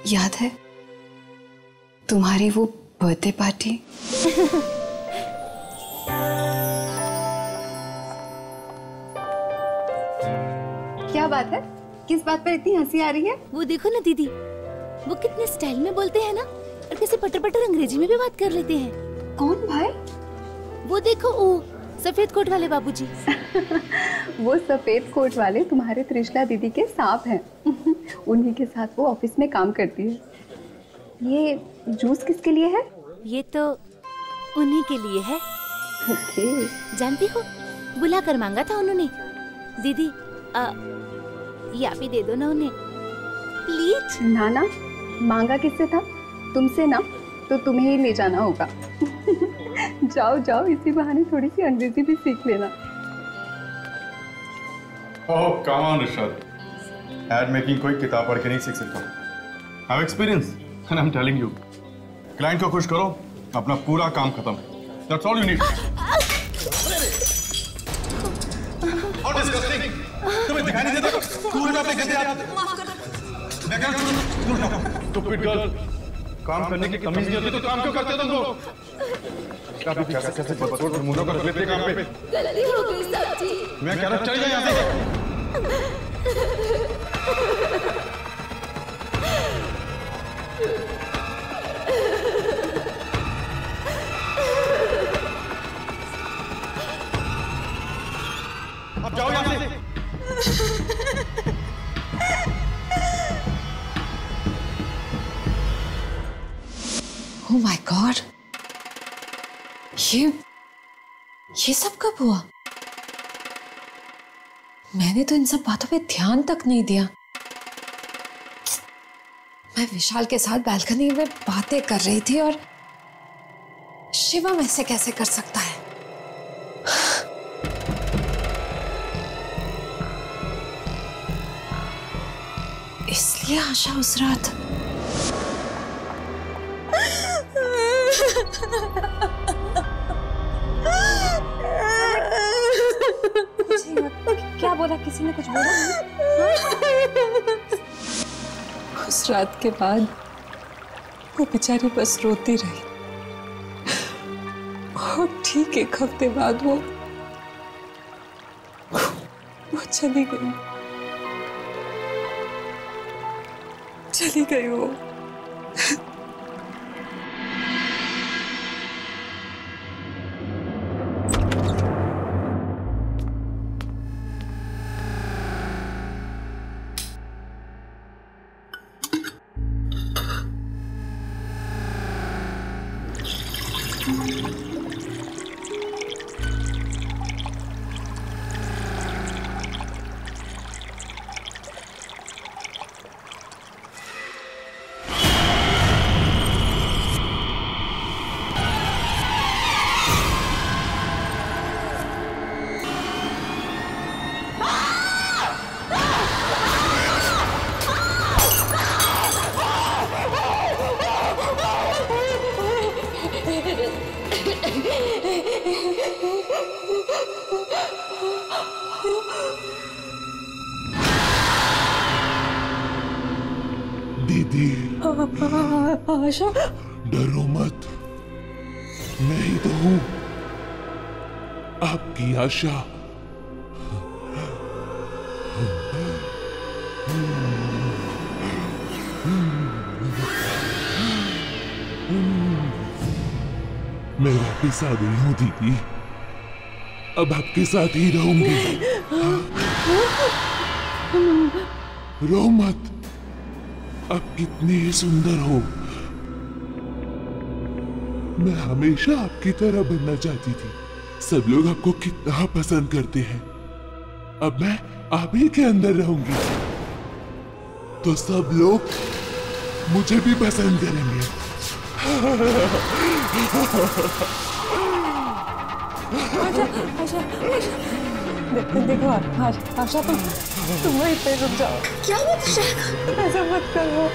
याद है तुम्हारी वो बर्थडे पार्टी? क्या बात है? किस बात पर इतनी हंसी आ रही है? वो देखो ना दीदी, वो कितने स्टाइल में बोलते हैं ना, और कैसे पटर पटर अंग्रेजी में भी बात कर लेते हैं। कौन भाई? वो देखो, वो सफेद कोट वाले बाबूजी। वो सफेद कोट वाले तुम्हारे त्रिशला दीदी के सांप हैं। उन्हीं के साथ वो ऑफिस में काम करती है। ये जूस किसके लिए है? ये तो उन्हीं के लिए है। जानती हो, बुला कर मांगा था उन्होंने। दीदी ये आप ही दे दो ना उन्हें प्लीज। ना, मांगा किससे था? तुमसे ना, तो तुम्हें ही ले जाना होगा। जाओ जाओ, इसी बहाने थोड़ी सी अंग्रेजी भी सीख लेना। Oh come on Rishabh, ad making कोई किताब पढ़ के नहीं सीख सकता। I have experience and I am telling you, client को खुश करो, अपना पूरा काम खत्म। That's all you need. और डिस्गस्टिंग, तुम्हें दिखाई नहीं देता? तू है अपने गंदे हाथ। मैं क्या करूं? स्टूपिड गर्ल, काम करने की तमीज नहीं होती तो काम क्यों करते हो तुम लोग? कैसे बदसूरत मुंडों का लेते काम पे। गलती हो गई साची। मैं कह रहा चल जा यहाँ से। अब जाओ यहाँ से। Oh my God! ये सब कब हुआ? मैंने तो इन सब बातों पे ध्यान तक नहीं दिया। मैं विशाल के साथ बालकनी में बातें कर रही थी और शिवम ऐसे कैसे कर सकता है? इसलिए आशा उस रात क्या बोला? किसी ने कुछ बोला? उस रात के बाद वो बेचारी बस रोती रही और ठीक 1 हफ्ते बाद वो चली गई वो। दीदी, आशा, डरो मत, मैं ही तो हूं आपकी आशा। मैं वापिस आ गई हूं दीदी, अब आपके साथ ही रहूंगी। रो मत, आप कितनी सुंदर हो। मैं हमेशा आपकी तरह बनना चाहती थी। सब लोग आपको कितना पसंद करते हैं। अब मैं आप ही के अंदर रहूंगी तो सब लोग मुझे भी पसंद करेंगे। देखो आशा, तुम वहीं पे रुक जाओ। क्या मत ऐसा मत करो।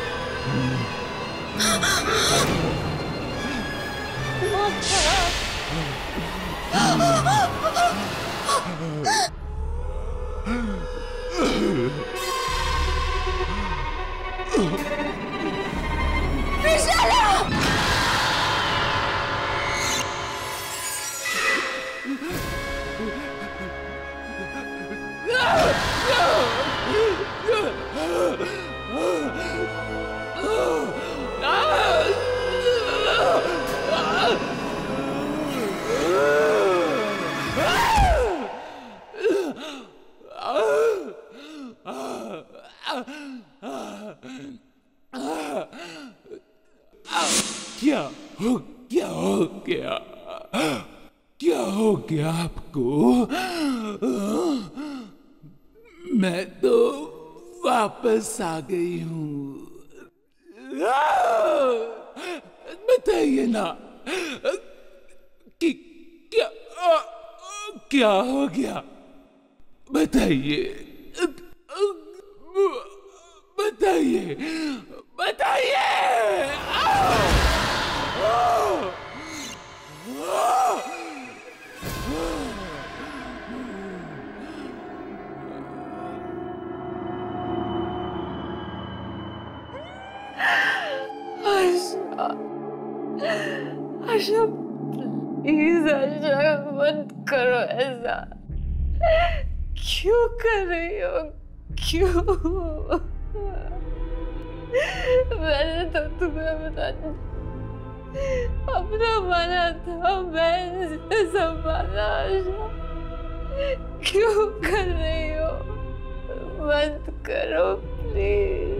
क्या हो गया आपको? मैं तो वापस आ गई हूँ। बताइए ना कि क्या हो गया? बताइए, बताइए, बताइए। आशा, प्लीज आशा, मत करो ऐसा। क्यों कर रही हो? क्यों? मैंने तो तुम्हें बता अपना माना था, मैं संभाला। आशा, क्यों कर रही हो? मत करो प्लीज।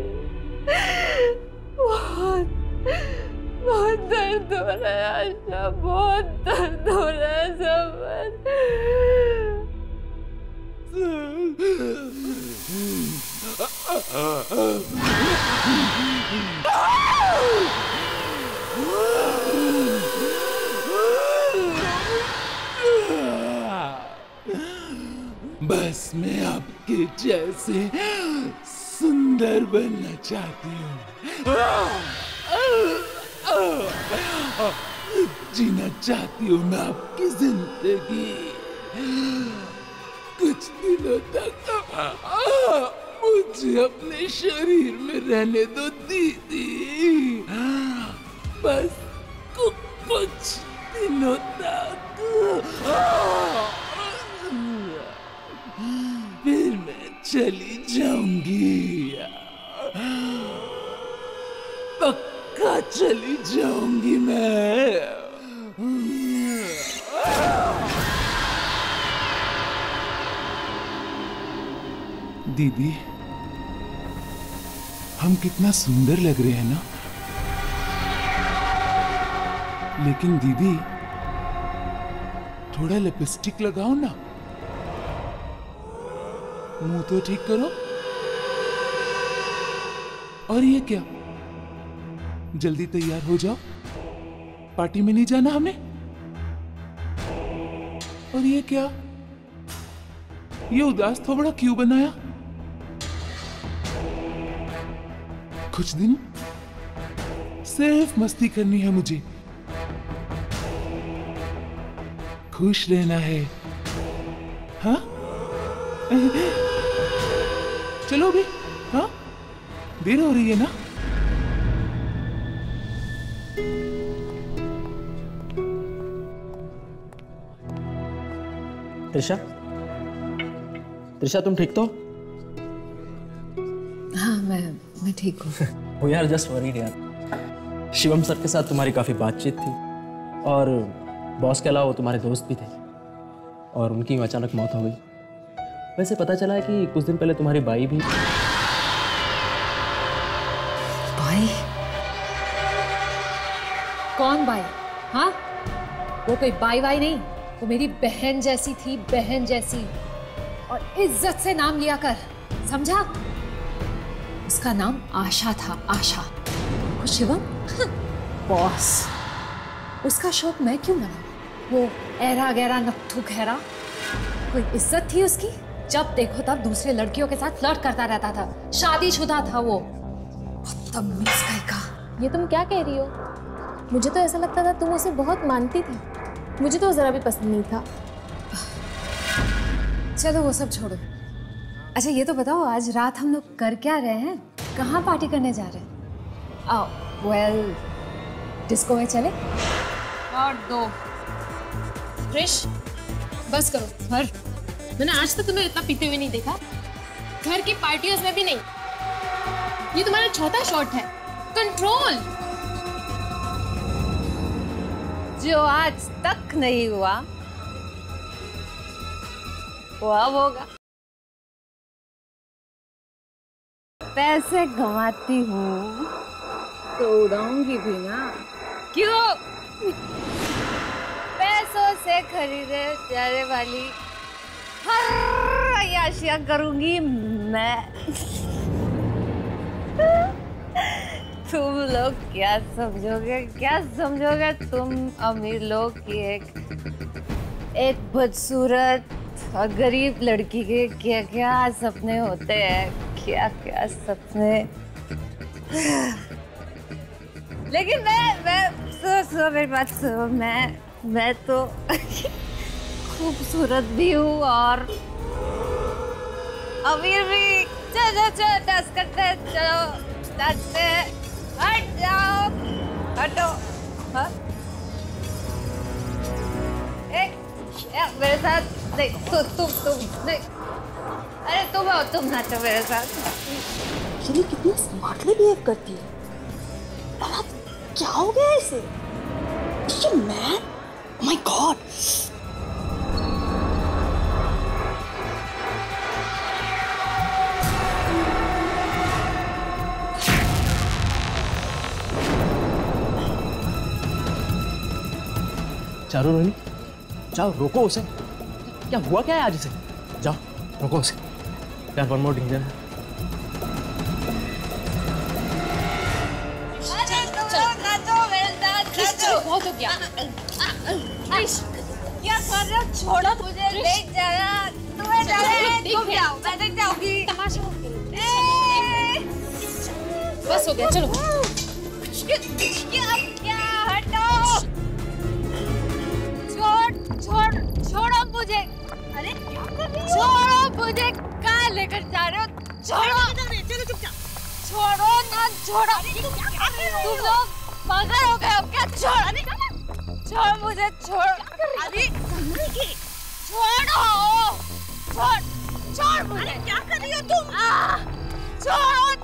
बहुत दर्द हो रहा है आशा, बहुत दर्द हो रहा है। सब बस मैं आपके जैसे सुंदर बनना चाहती हूँ। जीना चाहती हूँ मैं आपकी जिंदगी कुछ दिनों तक। मुझे अपने शरीर में रहने दो दीदी, बस कुछ दिनों तक। फिर मैं चली जाऊंगी, पक्का चली जाऊंगी मैं। दीदी, हम कितना सुंदर लग रहे हैं ना? लेकिन दीदी, थोड़ा लिपस्टिक लगाओ ना, मुंह तो ठीक करो। और ये क्या, जल्दी तैयार हो जाओ, पार्टी में नहीं जाना हमें। और ये क्या, ये उदास थोबड़ा क्यों बनाया? कुछ दिन सिर्फ मस्ती करनी है मुझे, खुश रहना है। हाँ चलो भी, हाँ देर हो रही है ना। त्रिशा, त्रिशा तुम ठीक तो? हाँ मैं ठीक हूँ। वो यार जस्ट वरीड यार, शिवम सर के साथ तुम्हारी काफ़ी बातचीत थी और बॉस के अलावा वो तुम्हारे दोस्त भी थे और उनकी अचानक मौत हो गई। वैसे पता चला है कि कुछ दिन पहले तुम्हारी बाई भी। बाई? कौन बाई? हाँ, वो कोई बाई वाई नहीं, वो मेरी बहन जैसी थी, बहन जैसी। और इज्जत से नाम लिया कर, समझा? उसका नाम आशा था, आशा। कुछ शिवम बॉस, उसका शौक मैं क्यों मनाऊं? वो ऐरा गैरा नत्थु खैरा, कोई इज्जत थी उसकी? जब देखो तब दूसरे लड़कियों के साथ फ्लर्ट करता रहता था, शादीशुदा था वो। बदतमीज का। ये तुम क्या कह रही हो? मुझे तो ऐसा लगता था तुम उसे बहुत मानती थी। मुझे तो जरा भी पसंद नहीं था। चलो वो सब छोड़ो। अच्छा ये तो बताओ, आज रात हम लोग कर क्या रहे हैं? कहाँ पार्टी करने जा रहे हैं? आओ, वेल डिस्को में चले? और दो क्रिश, बस करो। हर मैंने आज तक तुम्हें इतना पीते हुए नहीं देखा, घर की पार्टियों में भी नहीं। ये तुम्हारा चौथा शॉट है। कंट्रोल। जो आज तक नहीं हुआ वो अब होगा। पैसे कमाती हूँ तो उड़ाऊंगी भी ना। क्यों? पैसों से खरीदे जाने वाली हर अय्याशियां करूंगी मैं। तुम लोग क्या समझोगे तुम अमीर लोग की एक बदसूरत और गरीब लड़की के क्या क्या सपने होते हैं, क्या क्या सपने। लेकिन मैं मेरी बात सुनो, मैं तो खूबसूरत भी हूँ और अमीर भी। चलो डांस करते हैं, चलो नाचते हैं। हट जाओ, हटो। हाँ मेरे साथ नहीं, तुम नहीं। अरे तुम आओ, तुम नाचो मेरे साथ। चलिए कितनी स्मार्टली बिहेव करती है। क्या हो गया इसे? Man, my God. चारों रोहिणी, जाओ रोको उसे। क्या हुआ क्या है आज इसे? जाओ रोको उसे यार, वन मोर डेंजर है। बहुत हो गया। क्या कर रहे हो? छोड़ो मुझे, देख जाना। तुम्हें जाना है, तुम जाओ, मैं देख जाऊंगी। तमाशा बस हो गया, चलो। क्या हटो, छोड़ो मुझे। अरे क्या कर रही हो? छोड़ो मुझे, कहाँ लेकर जा रहे हो? छोड़ो, छोड़ो ना, छोड़ो। तुम लोग पागल हो गए अब क्या? छोड़ मुझे, छोड़। अरे छोड़ मुझे। क्या कर रही हो तुम? छोड़।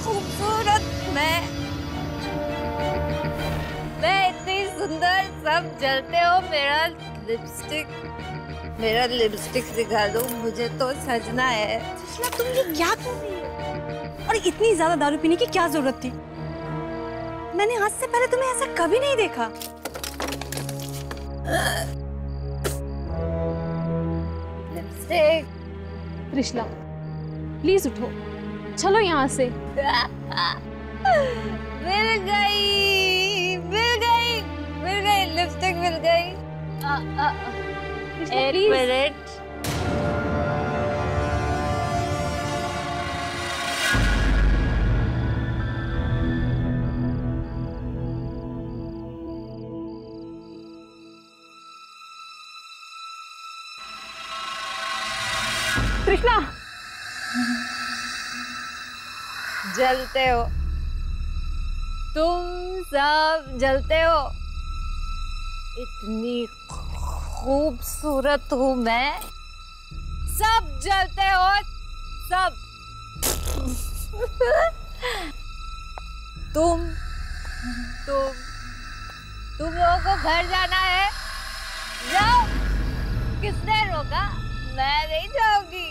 खूबसूरत मैं इतनी सुंदर, सब जलते हो। मेरा लिपस्टिक दिखा दो, मुझे तो सजना है। तुम ये क्या कर रही हो? और इतनी ज्यादा दारू पीने की क्या जरूरत थी? मैंने आज से पहले तुम्हें ऐसा कभी नहीं देखा। लिपस्टिक। त्रिशला, प्लीज उठो, चलो यहाँ से। मिल गई लिपस्टिक, मिल गई। एक मिनट। त्रिशला, जलते हो तुम, सब जलते हो। इतनी खूबसूरत हूँ मैं, सब जलते हो, सब। तुम लोगों को घर जाना है, जाओ। किसने रोका? मैं नहीं जाऊंगी।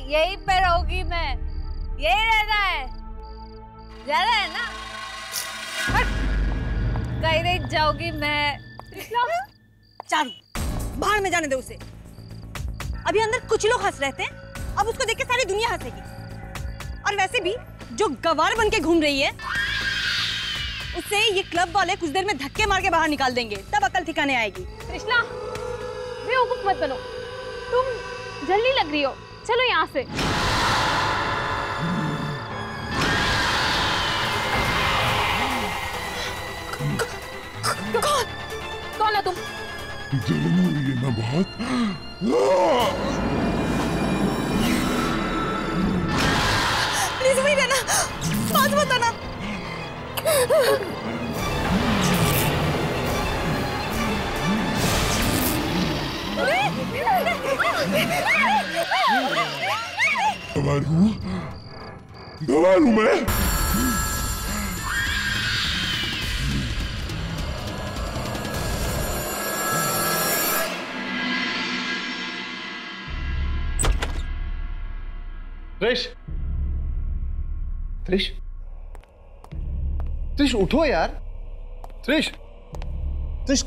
यही पे रहूंगी मैं, यही रहना है, जाना है ना? कहीं नहीं जाऊंगी मैं। चारू, बाहर में जाने दे उसे। अभी अंदर कुछ लोग हंस रहे थे, अब उसको देख के सारी दुनिया हंसेगी। और वैसे भी जो गवार बन के घूम रही है, उससे ये क्लब वाले कुछ देर में धक्के मार के बाहर निकाल देंगे, तब अकल ठिकाने आएगी। त्रिशला, बेवकूफ मत बनो, तुम जल्दी लग रही हो, चलो यहाँ से। कौन हो तुम? जलन हो रही है ना बहुत? प्लीज वहीं रहना, पास मत आना। गवार हूँ मैं। त्रिश उठो यार। त्रिश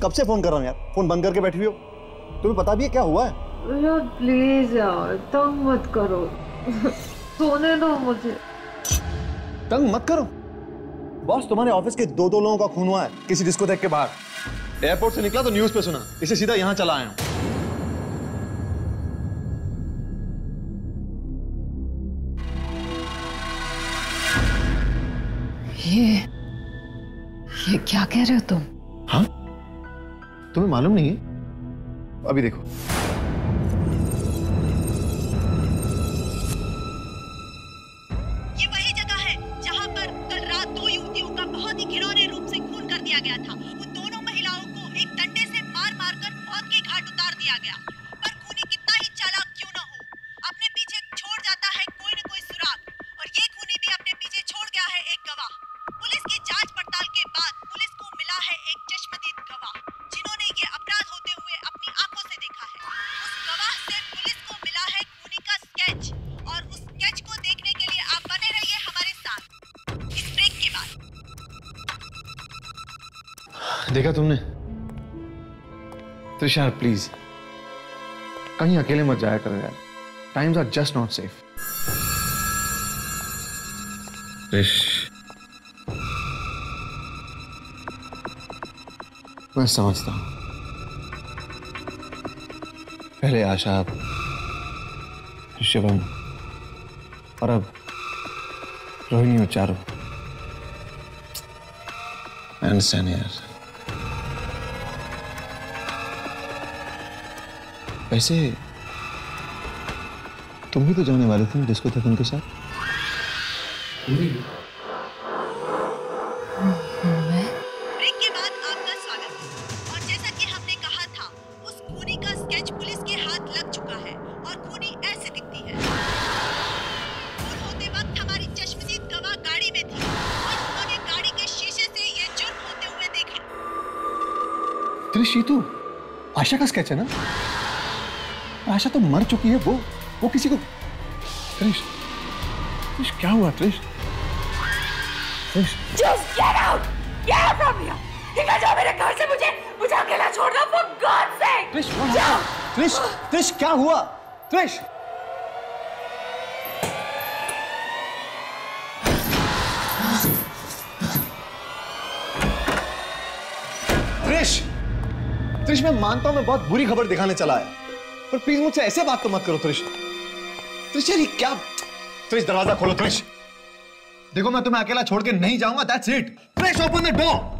कब से फोन कर रहा हूँ यार, फोन बंद करके बैठी हुई हो। तुम्हें पता भी है क्या हुआ है? यार प्लीज यार, तंग मत करो, सोने दो मुझे। तंग मत करो? बॉस, तुम्हारे ऑफिस के दो लोगों का खून हुआ है किसी डिस्कोथेक के बाहर। एयरपोर्ट से निकला तो न्यूज पे सुना, इसे सीधा यहाँ चला आया हूँ। ये क्या कह रहे हो तुम? हाँ, तुम्हें मालूम नहीं है? अभी देखो। ये वही जगह है जहां पर कल रात दो युवतियों का बहुत ही घिनौने रूप से खून कर दिया गया था। उन दोनों महिलाओं को एक डंडे से मार कर मौत के घाट उतार दिया गया। पर खूनी कितना ही चालाक क्यों न हो, अपने पीछे छोड़ जाता है कोई न कोई सुराग। और ये खूनी भी अपने पीछे छोड़ गया है एक गवाह। पुलिस की जांच पड़ताल के बाद पुलिस को मिला है एक चश्मदीद गवाह, जिन्होंने ये अपराध होते हुए अपनी आंखों से देखा है। उस गवाह से पुलिस को मिला है खूनी का स्केच, और उस स्केच को देखने के लिए आप बने रहिए हमारे साथ इस ब्रेक के बाद। देखा तुमने? त्रिशा प्लीज कहीं अकेले मत जाया करो यार, times are just not safe. मैं समझता हूं। पहले आशा, शिवम और अब रोहिणी और चारू। अंडरस्टैंड यार। वैसे तुम भी तो जाने वाले थे डिस्को तक उनके साथ। ब्रेक के बाद आपका स्वागत है। और जैसा कि हमने कहा था, उस खूनी का स्केच पुलिस के हाथ लग चुका है और खूनी ऐसे दिखती है। खून होते वक्त हमारी चश्मदीद गवाह गाड़ी में थी और उन्होंने गाड़ी के शीशे से ये जुर्म होते हुए देखा। त्रिश, ये तो आशा का स्केच है ना? आशा तो मर चुकी है। वो किसी को। त्रिश, त्रिश क्या हुआ त्रिश? त्रिश, Just get out! Get out from here! निकल जाओ मेरे घर से। मुझे अकेला छोड़ दो, for God's sake! त्रिश, त्रिश, त्रिश क्या हुआ? त्रिश, त्रिश, त्रिश मैं मानता हूं मैं बहुत बुरी खबर दिखाने चला आया, पर प्लीज मुझसे ऐसे बात तो मत करो त्रिश। त्रिश यार ये क्या? त्रिश दरवाजा खोलो त्रिश। देखो मैं तुम्हें अकेला छोड़ के नहीं जाऊंगा, that's it. Trish open the door.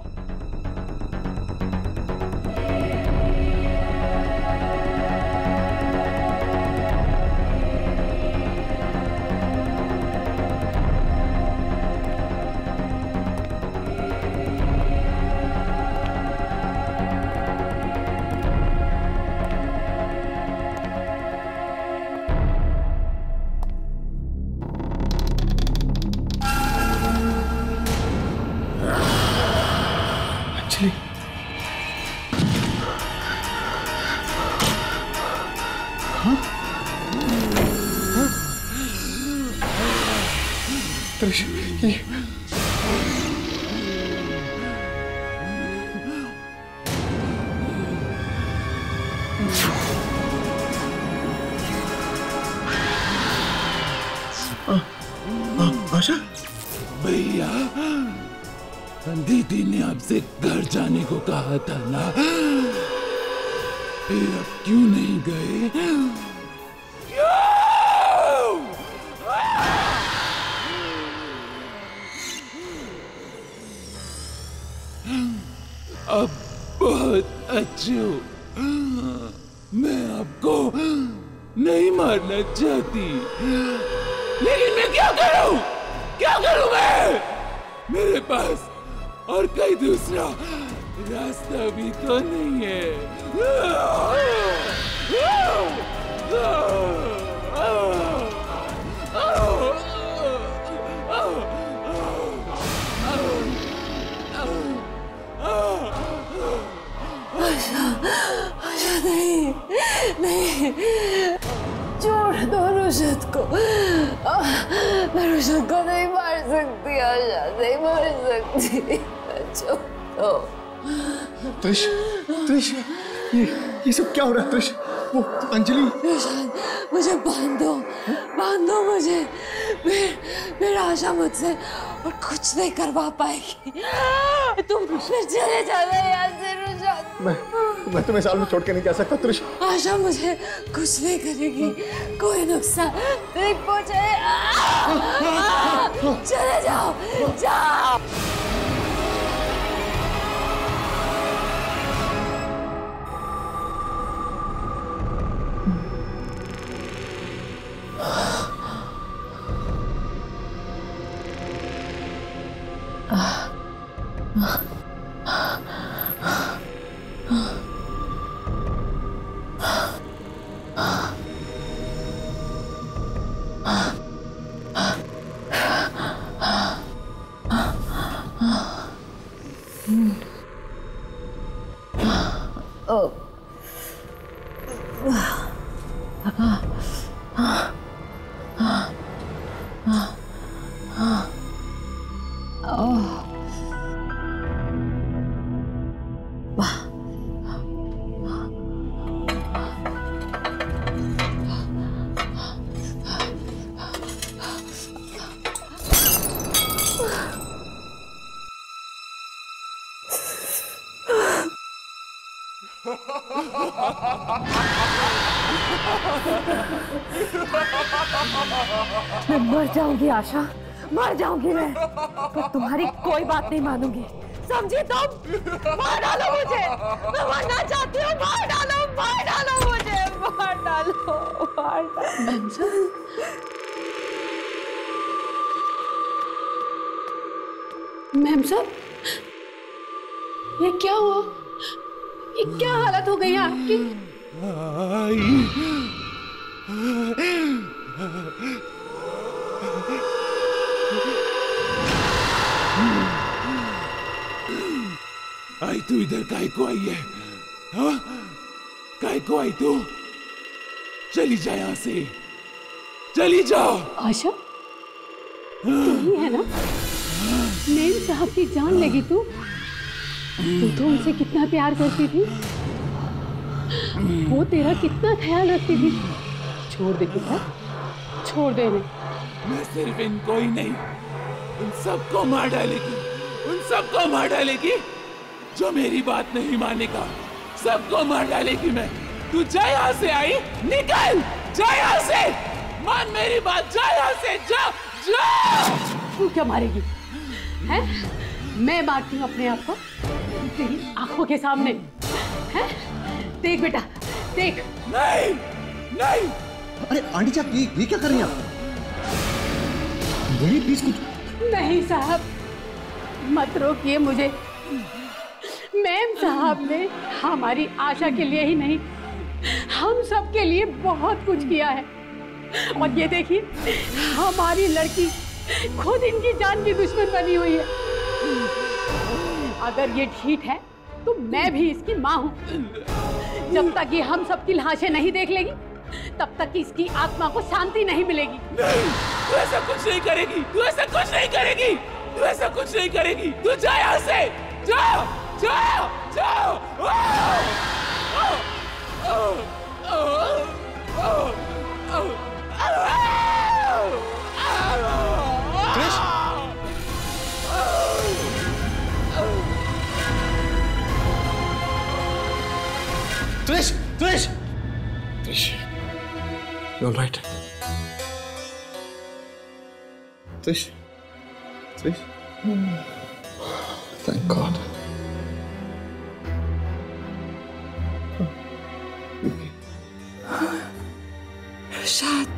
Trish ये आशा भैया, दीदी ने आपसे घर जाने को कहा था ना, फिर अब क्यों नहीं गए? अब बहुत अच्छे हो। मैं आपको नहीं मारना चाहती, लेकिन मैं क्या करूं? क्या करूं मैं? मेरे पास और कोई दूसरा रास्ता भी तो नहीं है। आशा नहीं, नहीं, छोड़ दो रुशद को। मैं रुशद को नहीं मार सकती, आशा नहीं मार सकती। छोड़ दो। त्रिश, त्रिश ये सब क्या हो रहा है त्रिश? वो अंजलि। रुशद मुझे बांधो, बांधो मुझे। फिर आशा मुझसे और कुछ नहीं करवा पाएगी। तुम फिर चले जाना यहाँ से रुशद। मैं तुम्हें साल में छोड़ के नहीं जा सकता त्रिश। आशा मुझे कुछ नहीं करेगी, कोई नुकसान नहीं पहुंचे। चले जाओ, जाओ। मैं मर जाऊंगी आशा, मर जाऊंगी मैं, पर तुम्हारी कोई बात नहीं मानूंगी, समझी तुम? मार डालो मुझे, मैं मरना चाहती हूँ, मार डालो मुझे, मार डालो। मैम साहब, ये क्या हुआ? ये क्या हालत हो गई आपकी? आई तू इधर काहे को आई है? हाँ? काहे को आई तू? चली जा यहाँ से, चली जाओ। आशा, यही है ना? मेम साहब की जान लेगी तू? तू तो उनसे कितना प्यार करती थी, वो तेरा कितना ख्याल रखती थी। छोड़ दे बेटा, छोड़ दे इन्हें। मैं सिर्फ इनको ही नहीं, उन सबको मार डालेगी, उन सबको मार डालेगी जो मेरी बात नहीं मानेगा, सबको मार डालेगी मैं। तू जा यहाँ से, आई निकल, जा यहाँ से, मान मेरी बात, जा यहाँ से, जा जा। तू क्या मारेगी? हैं? मैं मारती हूँ अपने आप को तेरी आंखों के सामने, हैं? देख बेटा, देख। नहीं, नहीं। अरे आंटी साहब, ये क्या कर रही हैं आप? बोलिए प्लीज कुछ। नहीं साहब, मत रोकिए मुझे। मैम साहब ने हमारी आशा के लिए ही नहीं, हम सब के लिए बहुत कुछ किया है, और ये देखिए हमारी लड़की खुद इनकी जान की दुश्मन बनी हुई है। अगर ये ठीक है तो मैं भी इसकी माँ हूँ। जब तक ये हम सब की लाशें नहीं देख लेगी, तब तक इसकी आत्मा को शांति नहीं मिलेगी। नहीं, तू ऐसा कुछ नहीं करेगी, तू ऐसा कुछ नहीं करेगी, तू ऐसा कुछ नहीं करेगी। तू जा यहाँ से, जाओ, जाओ, जाओ। Trish! Trish! Trish! You all right? Trish? Trish? Thank God. Rashad.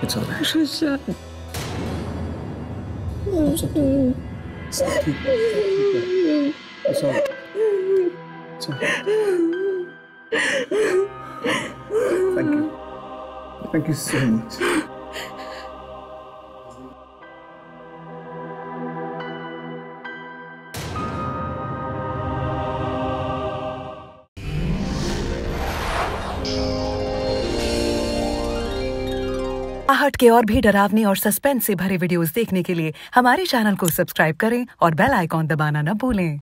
It's all right. Rashad. सब ठीक है। It's all right. It's all right. Thank you. Thank you so much. आहट के और भी डरावने और सस्पेंस से भरे वीडियोस देखने के लिए हमारे चैनल को सब्सक्राइब करें और बेल आइकॉन दबाना न भूलें।